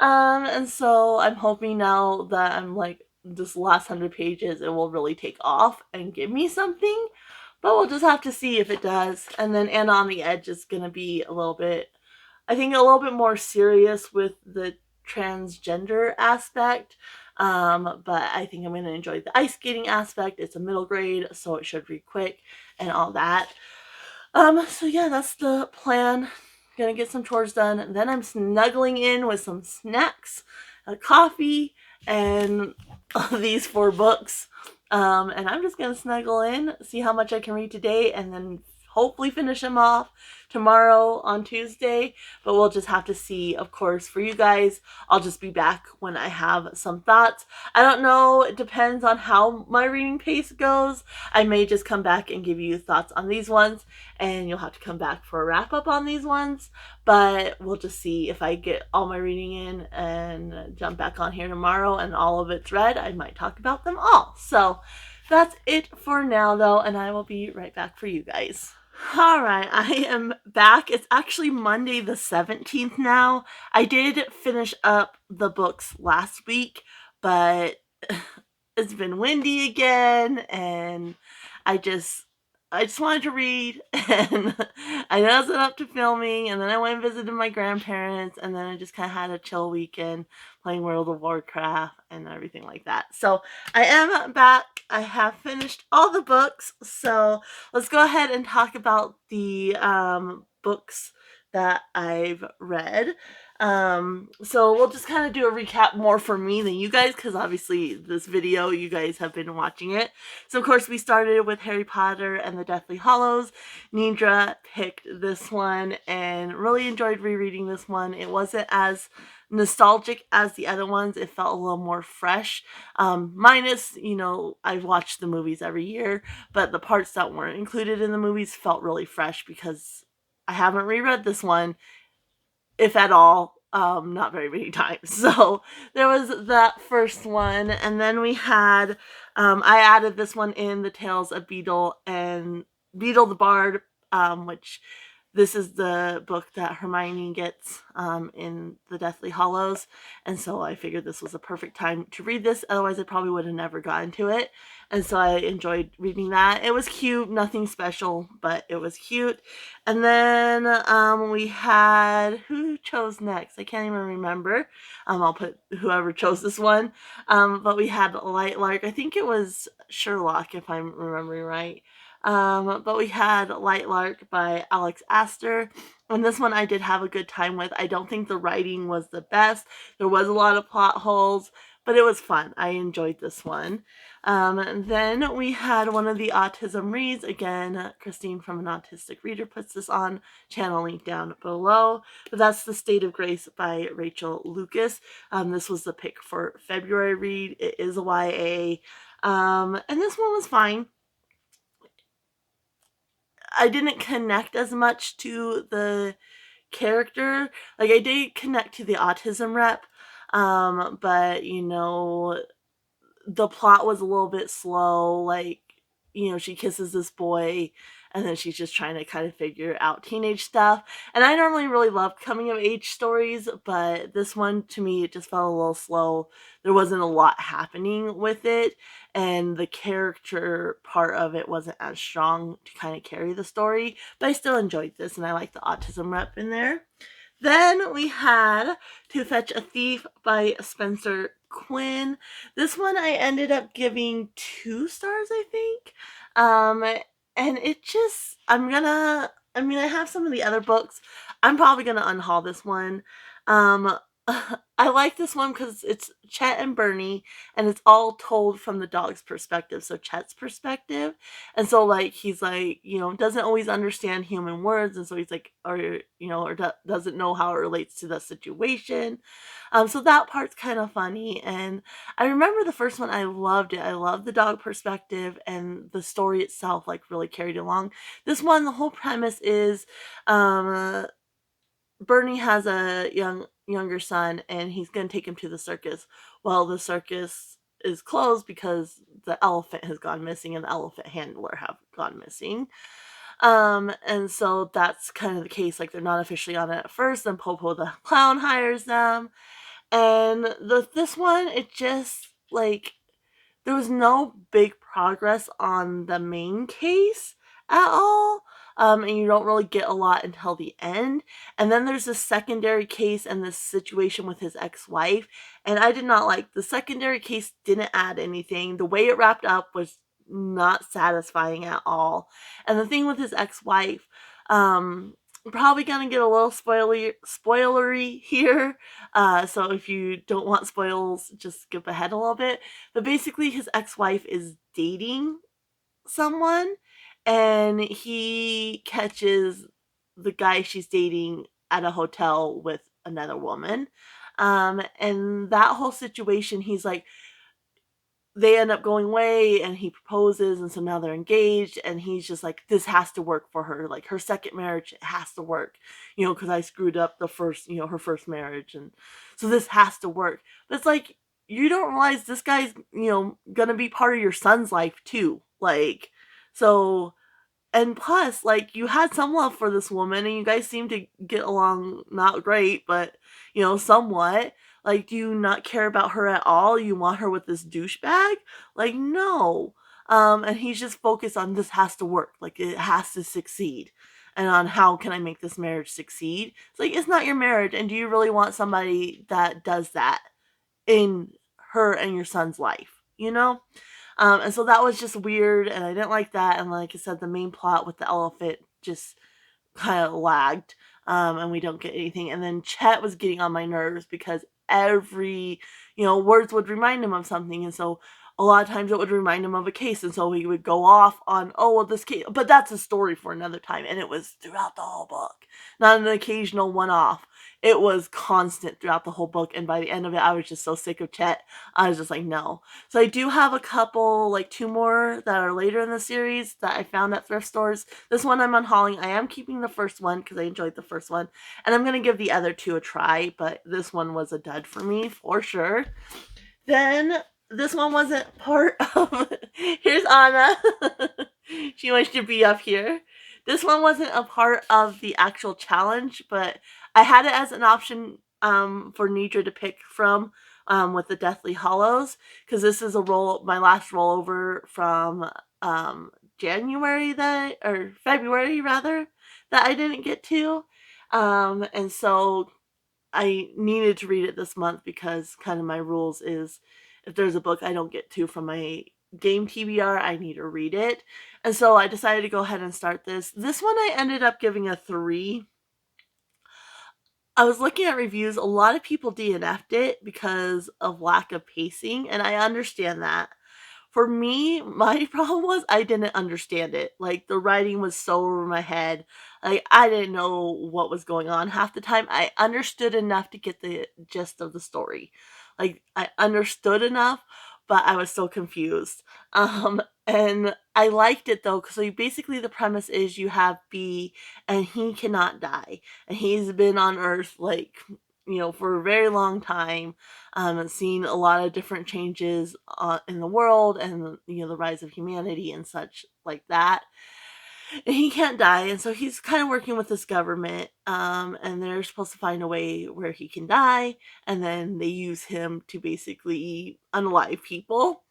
and so I'm hoping now that I'm like this last 100 pages, it will really take off and give me something, but we'll just have to see if it does. And then Anna on the Edge is going to be a little bit more serious with the transgender aspect. But I think I'm going to enjoy the ice skating aspect. It's a middle grade, so it should read quick and all that. So yeah, that's the plan. Gonna get some chores done, and then I'm snuggling in with some snacks, a coffee, and these 4 books. And I'm just gonna snuggle in, see how much I can read today, and then hopefully finish them off tomorrow on Tuesday. But we'll just have to see. Of course, for you guys, I'll just be back when I have some thoughts. I don't know, it depends on how my reading pace goes. I may just come back and give you thoughts on these ones, and you'll have to come back for a wrap up on these ones. But we'll just see if I get all my reading in and jump back on here tomorrow and all of it's read. I might talk about them all. So that's it for now, though, and I will be right back for you guys. Alright, I am back. It's actually Monday the 17th now. I did finish up the books last week, but it's been windy again, and I just wanted to read, and I wasn't up to filming, and then I went and visited my grandparents, and then I just kind of had a chill weekend playing World of Warcraft and everything like that. So I am back. I have finished all the books, so let's go ahead and talk about the books that I've read. So we'll just kind of do a recap more for me than you guys, because obviously this video, you guys have been watching it. So of course we started with Harry Potter and the Deathly Hallows. Nidra picked this one and really enjoyed rereading this one. It wasn't as nostalgic as the other ones. It felt a little more fresh. Minus, I've watched the movies every year, but the parts that weren't included in the movies felt really fresh because I haven't reread this one, if at all, not very many times. So there was that first one, and then we had, I added this one in, the Tales of Beedle and Beedle the Bard, which this is the book that Hermione gets in the Deathly Hallows, and so I figured this was a perfect time to read this. Otherwise, I probably would have never gotten to it, and so I enjoyed reading that. It was cute, nothing special, but it was cute. And then we had, who chose next? I can't even remember. I'll put whoever chose this one. But we had Lightlark. I think it was Sherlock, if I'm remembering right. But we had Lightlark by Aster. And this one I did have a good time with. I don't think the writing was the best. There was a lot of plot holes, but it was fun. I enjoyed this one. And then we had one of the Autism Reads. Again, Christine from An Autistic Reader puts this on. Channel link down below. But that's The State of Grace by Rachael Lucas. This was the pick for February read. It is a YA. And this one was fine. I didn't connect as much to the character. Like, I did connect to the autism rep, but the plot was a little bit slow. Like, she kisses this boy and then she's just trying to kind of figure out teenage stuff. And I normally really love coming of age stories, but this one, to me, it just felt a little slow. There wasn't a lot happening with it, and the character part of it wasn't as strong to kind of carry the story. But I still enjoyed this, and I like the autism rep in there. Then we had To Fetch a Thief by Spencer Quinn. This one I ended up giving 2 stars, I think. And it just, I have some of the other books. I'm probably gonna unhaul this one. I like this one because it's Chet and Bernie, and it's all told from the dog's perspective, so Chet's perspective. And so, like, he's like, doesn't always understand human words, and so he's like, doesn't know how it relates to the situation. So that part's kind of funny. And I remember the first one, I loved it. I loved the dog perspective, and the story itself, like, really carried along. This one, the whole premise is, Bernie has a younger son, and he's going to take him to the circus. Well, the circus is closed because the elephant has gone missing and the elephant handler have gone missing. And so that's kind of the case. Like, they're not officially on it at first. Then Popo the clown hires them, and this one, it just, like, there was no big progress on the main case at all. And you don't really get a lot until the end. And then there's this secondary case and this situation with his ex-wife. And I did not like the secondary case, didn't add anything. The way it wrapped up was not satisfying at all. And the thing with his ex-wife, probably gonna get a little spoilery here. So if you don't want spoils, just skip ahead a little bit. But basically, his ex-wife is dating someone, and he catches the guy she's dating at a hotel with another woman. And that whole situation, he's like, they end up going away, and he proposes, and so now they're engaged, and he's just like, this has to work for her. Like, her second marriage, it has to work, because I screwed up the first, her first marriage, and so this has to work. But it's like, you don't realize this guy's, gonna be part of your son's life too. Like, so, and plus, like, you had some love for this woman, and you guys seem to get along not great, but, somewhat. Like, do you not care about her at all? You want her with this douchebag? Like, no. And he's just focused on, this has to work. Like, it has to succeed. And on, how can I make this marriage succeed? It's like, it's not your marriage. And do you really want somebody that does that in her and your son's life? And so that was just weird, and I didn't like that. And like I said, the main plot with the elephant just kind of lagged. and we don't get anything. And then Chet was getting on my nerves because every, words would remind him of something. And so a lot of times it would remind him of a case. And so he would go off on, oh, well, this case, but that's a story for another time. And it was throughout the whole book, not an occasional one off. It was constant throughout the whole book. And by the end of it, I was just so sick of Chet. I was just like, no. So I do have a couple, like 2 more that are later in the series that I found at thrift stores. This one I'm unhauling. I am keeping the first one because I enjoyed the first one. And I'm going to give the other 2 a try, but this one was a dud for me for sure. Then this one wasn't part of... Here's Áine. She wants to be up here. This one wasn't a part of the actual challenge, but I had it as an option for Nidra to pick from with the Deathly Hallows, because this is my last rollover from January or February rather, that I didn't get to. And so I needed to read it this month because kind of my rules is if there's a book I don't get to from my game TBR, I need to read it. And so I decided to go ahead and start this. This one I ended up giving a 3. I was looking at reviews. A lot of people DNF'd it because of lack of pacing, and I understand that. For me, my problem was I didn't understand it. Like, the writing was so over my head. Like, I didn't know what was going on half the time. I understood enough to get the gist of the story. Like, I understood enough, but I was so confused. And I liked it though, because basically the premise is you have B, and he cannot die. And he's been on Earth, like, for a very long time, and seen a lot of different changes in the world, and the rise of humanity and such like that. And he can't die, and so he's kind of working with this government, and they're supposed to find a way where he can die, and then they use him to basically unalive people.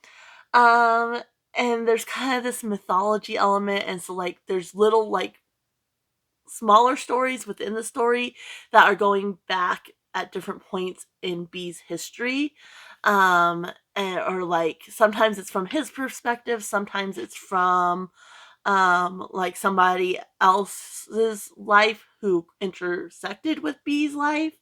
And there's kind of this mythology element, and so like there's little like smaller stories within the story that are going back at different points in B's history. Or like sometimes it's from his perspective, sometimes it's from like somebody else's life who intersected with B's life.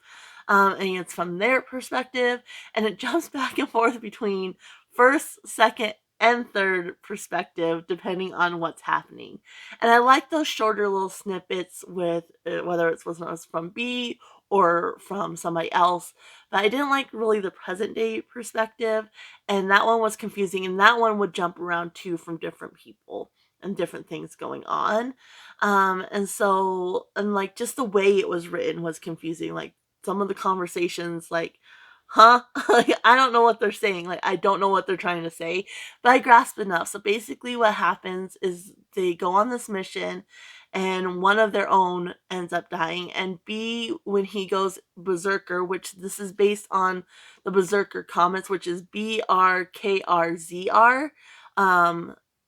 And it's from their perspective, and it jumps back and forth between first, second, and third perspective depending on what's happening. And I like those shorter little snippets with whether it was from B or from somebody else, but I didn't like really the present day perspective, and that one was confusing, and that one would jump around too from different people and different things going on. And like just the way it was written was confusing. Like some of the conversations, like, huh? Like, I don't know what they're saying. Like, I don't know what they're trying to say, but I grasp enough. So basically what happens is they go on this mission, and one of their own ends up dying. And B, when he goes berserker, which this is based on the Berserker comics, which is BRKRZR,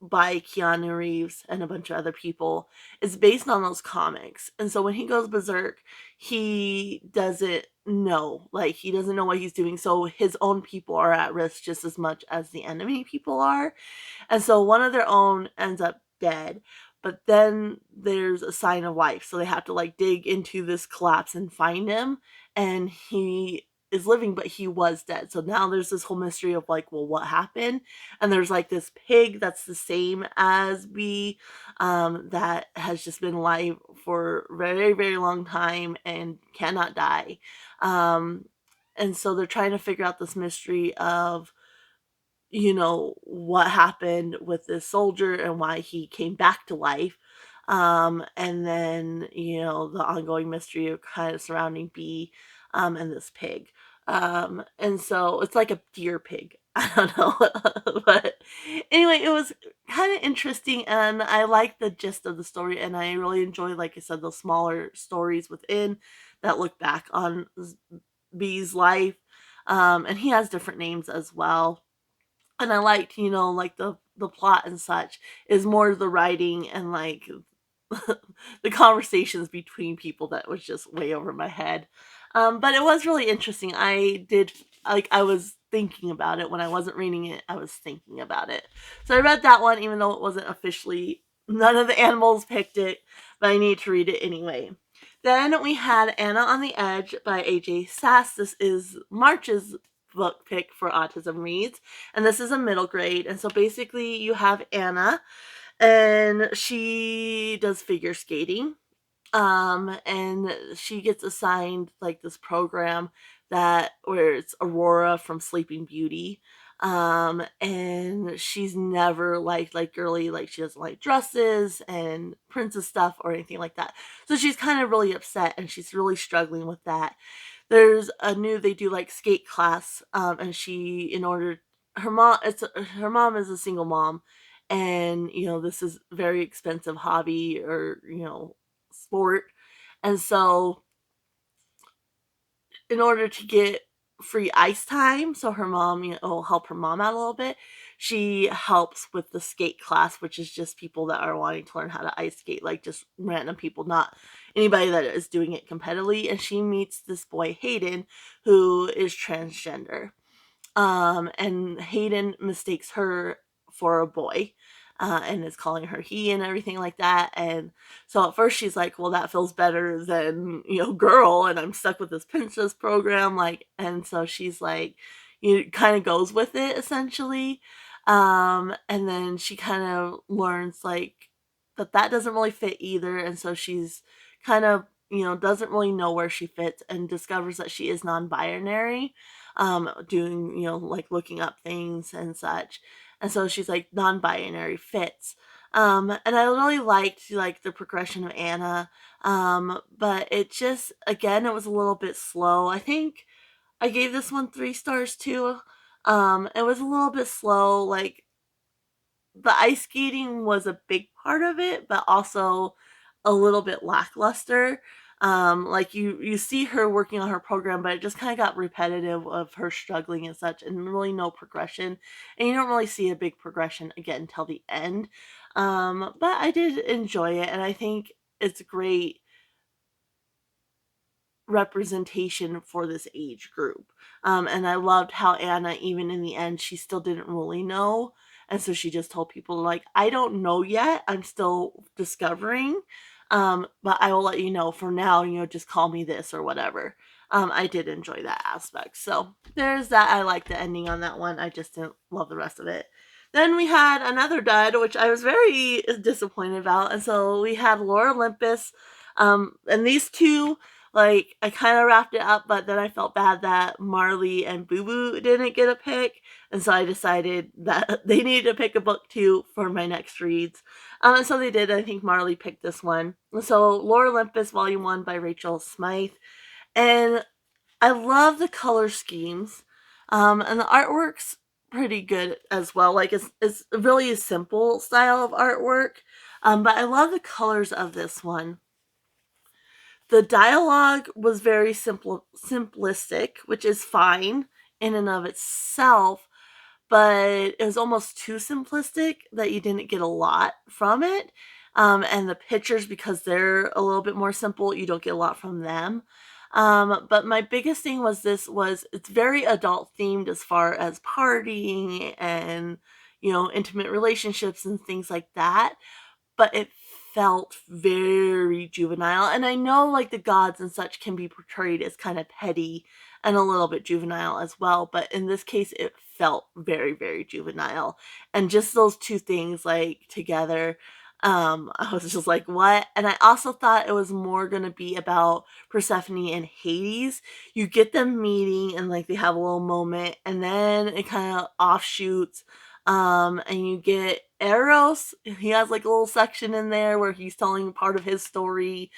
by Keanu Reeves and a bunch of other people, is based on those comics. And so when he goes berserk, he doesn't know. Like, he doesn't know what he's doing. So his own people are at risk just as much as the enemy people are. And so one of their own ends up dead. But then there's a sign of life. So they have to like dig into this collapse and find him. And he is living, but he was dead. So now there's this whole mystery of like, well, what happened? And there's like this pig that's the same as B, that has just been alive for a very, very long time and cannot die. And so they're trying to figure out this mystery of, what happened with this soldier and why he came back to life. And then, the ongoing mystery of kind of surrounding B, and this pig. And so it's like a deer pig. I don't know. But anyway, it was kind of interesting, and I like the gist of the story, and I really enjoy, like I said, those smaller stories within that look back on B's life. And he has different names as well. And I liked, like the plot and such is more the writing and like the conversations between people that was just way over my head. But it was really interesting. I was thinking about it when I wasn't reading it. I was thinking about it. So I read that one, even though it wasn't officially, none of the animals picked it, but I need to read it anyway. Then we had Anna on the Edge by A.J. Sass. This is March's book pick for Autism Reads, and this is a middle grade. And so basically you have Anna, and she does figure skating. And she gets assigned like this program that where it's Aurora from Sleeping Beauty. And she's never liked like girly, like she doesn't like dresses and princess stuff or anything like that. So she's kind of really upset and she's really struggling with that. There's a new they do like skate class, and she in order her mom is a single mom, and this is very expensive hobby or sport, and so in order to get free ice time, so her mom will help her mom out a little bit. She helps with the skate class, which is just people that are wanting to learn how to ice skate, like just random people, not anybody that is doing it competitively. And she meets this boy Hayden, who is transgender. And Hayden mistakes her for a boy, and is calling her he and everything like that. And so at first she's like, well, that feels better than, girl, and I'm stuck with this princess program. Like, and so she's like, kind of goes with it essentially. And then she kind of learns like that doesn't really fit either. And so she's kind of, doesn't really know where she fits and discovers that she is non binary, doing, like looking up things and such. And so she's like non-binary fits. And I really liked like the progression of Anna. But it just, again, it was a little bit slow. I think I gave this one 3 stars too. It was a little bit slow. Like the ice skating was a big part of it, but also a little bit lackluster. Like you see her working on her program, but it just kind of got repetitive of her struggling and such, and really no progression. And you don't really see a big progression again until the end. But I did enjoy it, and I think it's great representation for this age group. And I loved how Anna, even in the end, she still didn't really know. And so she just told people, like, I don't know yet. I'm still discovering. But I will let you know. For now, just call me this or whatever. I did enjoy that aspect. So there's that. I liked the ending on that one. I just didn't love the rest of it. Then we had another dud, which I was very disappointed about. And so we had Laura Olympus. And these two, like, I kind of wrapped it up, but then I felt bad that Marley and Boo Boo didn't get a pick. And so I decided that they needed to pick a book too for my next reads. And so they did. I think Marley picked this one. So Lore Olympus, Volume 1 by Rachael Smythe. And I love the color schemes. And the artwork's pretty good as well. Like, it's really a simple style of artwork. But I love the colors of this one. The dialogue was very simplistic, which is fine in and of itself, but it was almost too simplistic that you didn't get a lot from it. And the pictures, because they're a little bit more simple, you don't get a lot from them. But my biggest thing was it's very adult themed as far as partying and, intimate relationships and things like that, but it felt very juvenile. And I know like the gods and such can be portrayed as kind of petty and a little bit juvenile as well, but in this case it felt very, very juvenile. And just those two things like together, I was just like, what? And I also thought it was more going to be about Persephone and Hades. You get them meeting and like they have a little moment, and then it kind of offshoots. And you get Eros. He has like a little section in there where he's telling part of his story.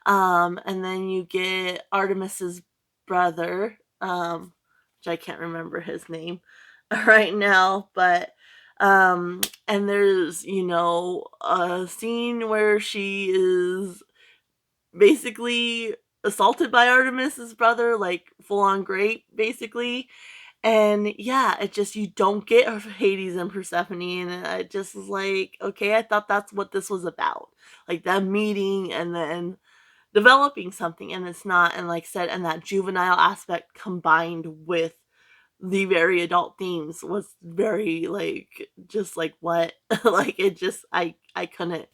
And then you get Artemis's brother, which I can't remember his name right now, but and there's, a scene where she is basically assaulted by Artemis's brother, like full on grape, basically. And yeah, it just, you don't get Hades and Persephone, and it just was like, okay, I thought that's what this was about. Like them meeting and then developing something, and it's not. And like I said, and that juvenile aspect combined with the very adult themes was very like, just like what? Like it just, I couldn't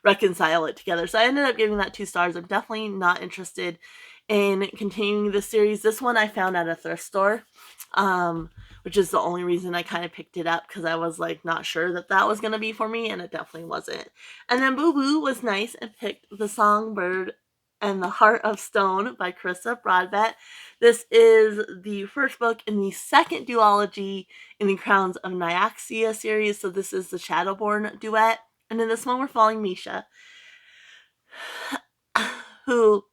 reconcile it together. So I ended up giving that 2 stars. I'm definitely not interested in continuing the series. This one I found at a thrift store, which is the only reason I kind of picked it up, because I was like not sure that that was going to be for me, and it definitely wasn't. And then Boo Boo was nice and picked The Songbird and the Heart of Stone by Carissa Broadbent. This is the first book in the second duology in the Crowns of Nyaxia series. So this is the Shadowborn duet. And in this one, we're following Misha, who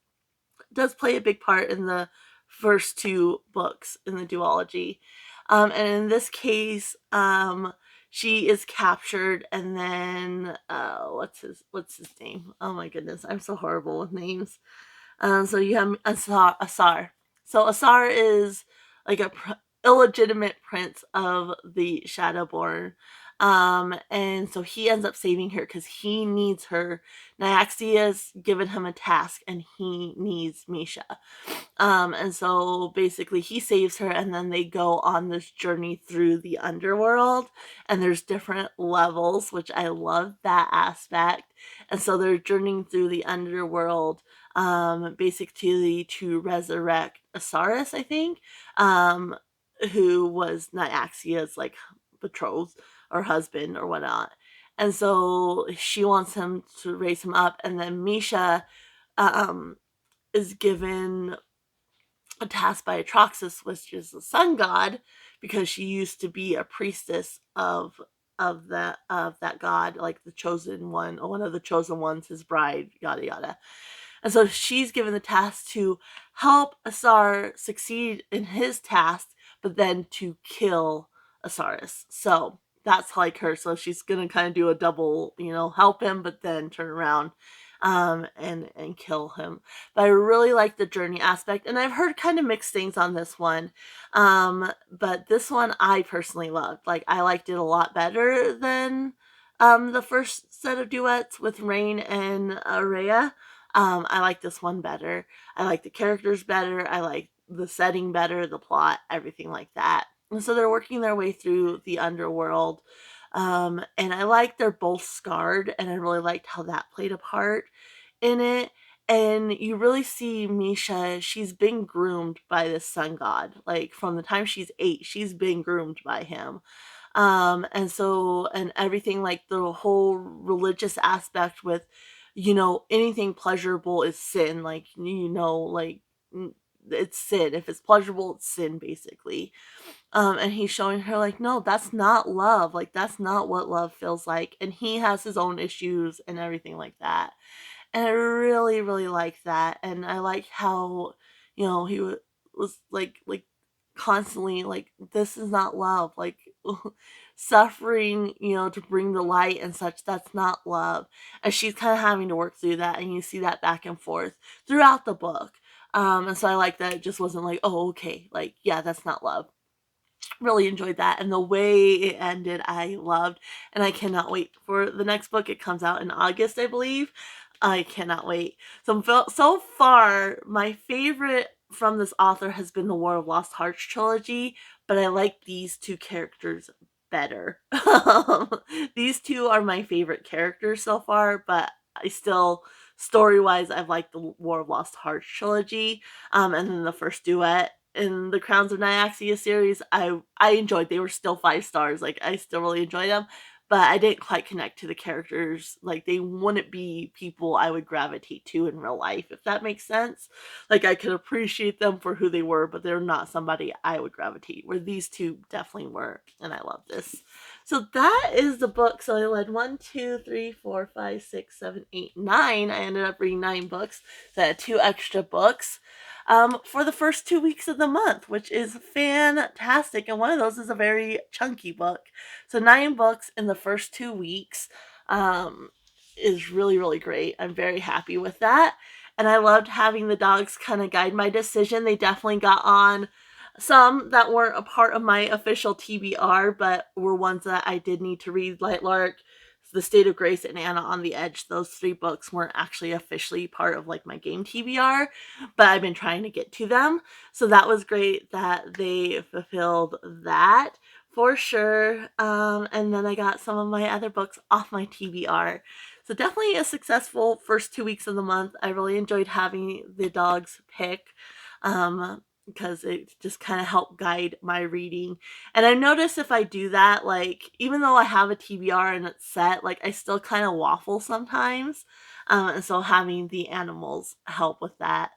does play a big part in the first 2 books in the duology. And in this case, she is captured, and then what's his name? Oh my goodness, I'm so horrible with names. So you have Asar. So Asar is like a illegitimate prince of the Shadowborn. And so he ends up saving her because he needs her. Nyaxia's given him a task, and he needs Misha. And so basically he saves her, and then they go on this journey through the underworld, and there's different levels, which I love that aspect. And so they're journeying through the underworld, basically to resurrect Osiris, I think, who was Nyaxia's like betrothed or husband or whatnot. And so she wants him to raise him up, and then Misha is given a task by Atraxas, which is the sun god, because she used to be a priestess of that god, like the chosen one, or one of the chosen ones, his bride, yada yada. And so she's given the task to help Asar succeed in his task, but then to kill Osiris. So that's like her. So she's gonna kind of do a double, help him, but then turn around and kill him. But I really like the journey aspect, and I've heard kind of mixed things on this one. But this one I personally loved. Like, I liked it a lot better than the first set of duets with Rain and Rhea. I like this one better. I like the characters better. I like the setting better, the plot, everything like that. And so they're working their way through the underworld. And I like they're both scarred, and I really liked how that played a part in it. And you really see Misha, she's been groomed by this sun god. Like, from the time she's 8, she's been groomed by him. And so, and everything, like the whole religious aspect with, anything pleasurable is sin. Like, like, it's sin. If it's pleasurable, it's sin, basically. And he's showing her, like, no, that's not love. Like, that's not what love feels like. And he has his own issues and everything like that. And I really, really like that. And I like how, he was like constantly like, this is not love. Like, suffering, to bring the light and such, that's not love. And she's kind of having to work through that. And you see that back and forth throughout the book. And so I like that it just wasn't like, oh, okay, like, yeah, that's not love. Really enjoyed that, and the way it ended I loved, and I cannot wait for the next book. It comes out in August, I believe. I cannot wait. So far my favorite from this author has been the War of Lost Hearts trilogy, but I like these 2 characters better. These 2 are my favorite characters so far, but I still, story-wise, I've liked the War of Lost Hearts trilogy, and then the first duet in the Crowns of Nyaxia series, I enjoyed. They were still 5 stars. Like, I still really enjoyed them, but I didn't quite connect to the characters. Like, they wouldn't be people I would gravitate to in real life, if that makes sense. Like, I could appreciate them for who they were, but they're not somebody I would gravitate, where these 2 definitely were, and I love this. So that is the book. So I read 1, 2, 3, 4, 5, 6, 7, 8, 9. I ended up reading 9 books. So I had 2 extra books for the first 2 weeks of the month, which is fantastic. And one of those is a very chunky book. So 9 books in the first 2 weeks is really, really great. I'm very happy with that. And I loved having the dogs kind of guide my decision. They definitely got on some that weren't a part of my official TBR, but were ones that I did need to read. Lightlark, The State of Grace, and Anna on the Edge. Those 3 books weren't actually officially part of like my game TBR, but I've been trying to get to them. So that was great that they fulfilled that for sure. And then I got some of my other books off my TBR. So definitely a successful first 2 weeks of the month. I really enjoyed having the dogs pick. Because it just kind of helped guide my reading. And I noticed if I do that, like, even though I have a TBR and it's set, like, I still kind of waffle sometimes. And so having the animals help with that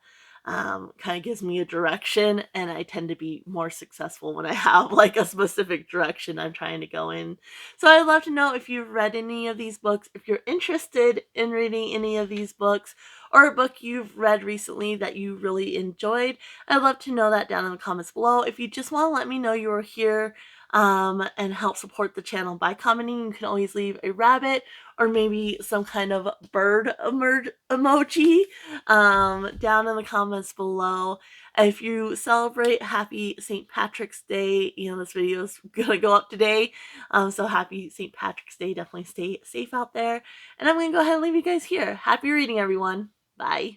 kind of gives me a direction, and I tend to be more successful when I have like a specific direction I'm trying to go in. So I'd love to know if you've read any of these books, if you're interested in reading any of these books, or a book you've read recently that you really enjoyed. I'd love to know that down in the comments below. If you just want to let me know you're here and help support the channel by commenting, you can always leave a rabbit or maybe some kind of bird emoji down in the comments below. If you celebrate happy St. Patrick's Day, this video is gonna go up today. So happy St. Patrick's Day. Definitely stay safe out there. And I'm gonna go ahead and leave you guys here. Happy reading, everyone. Bye.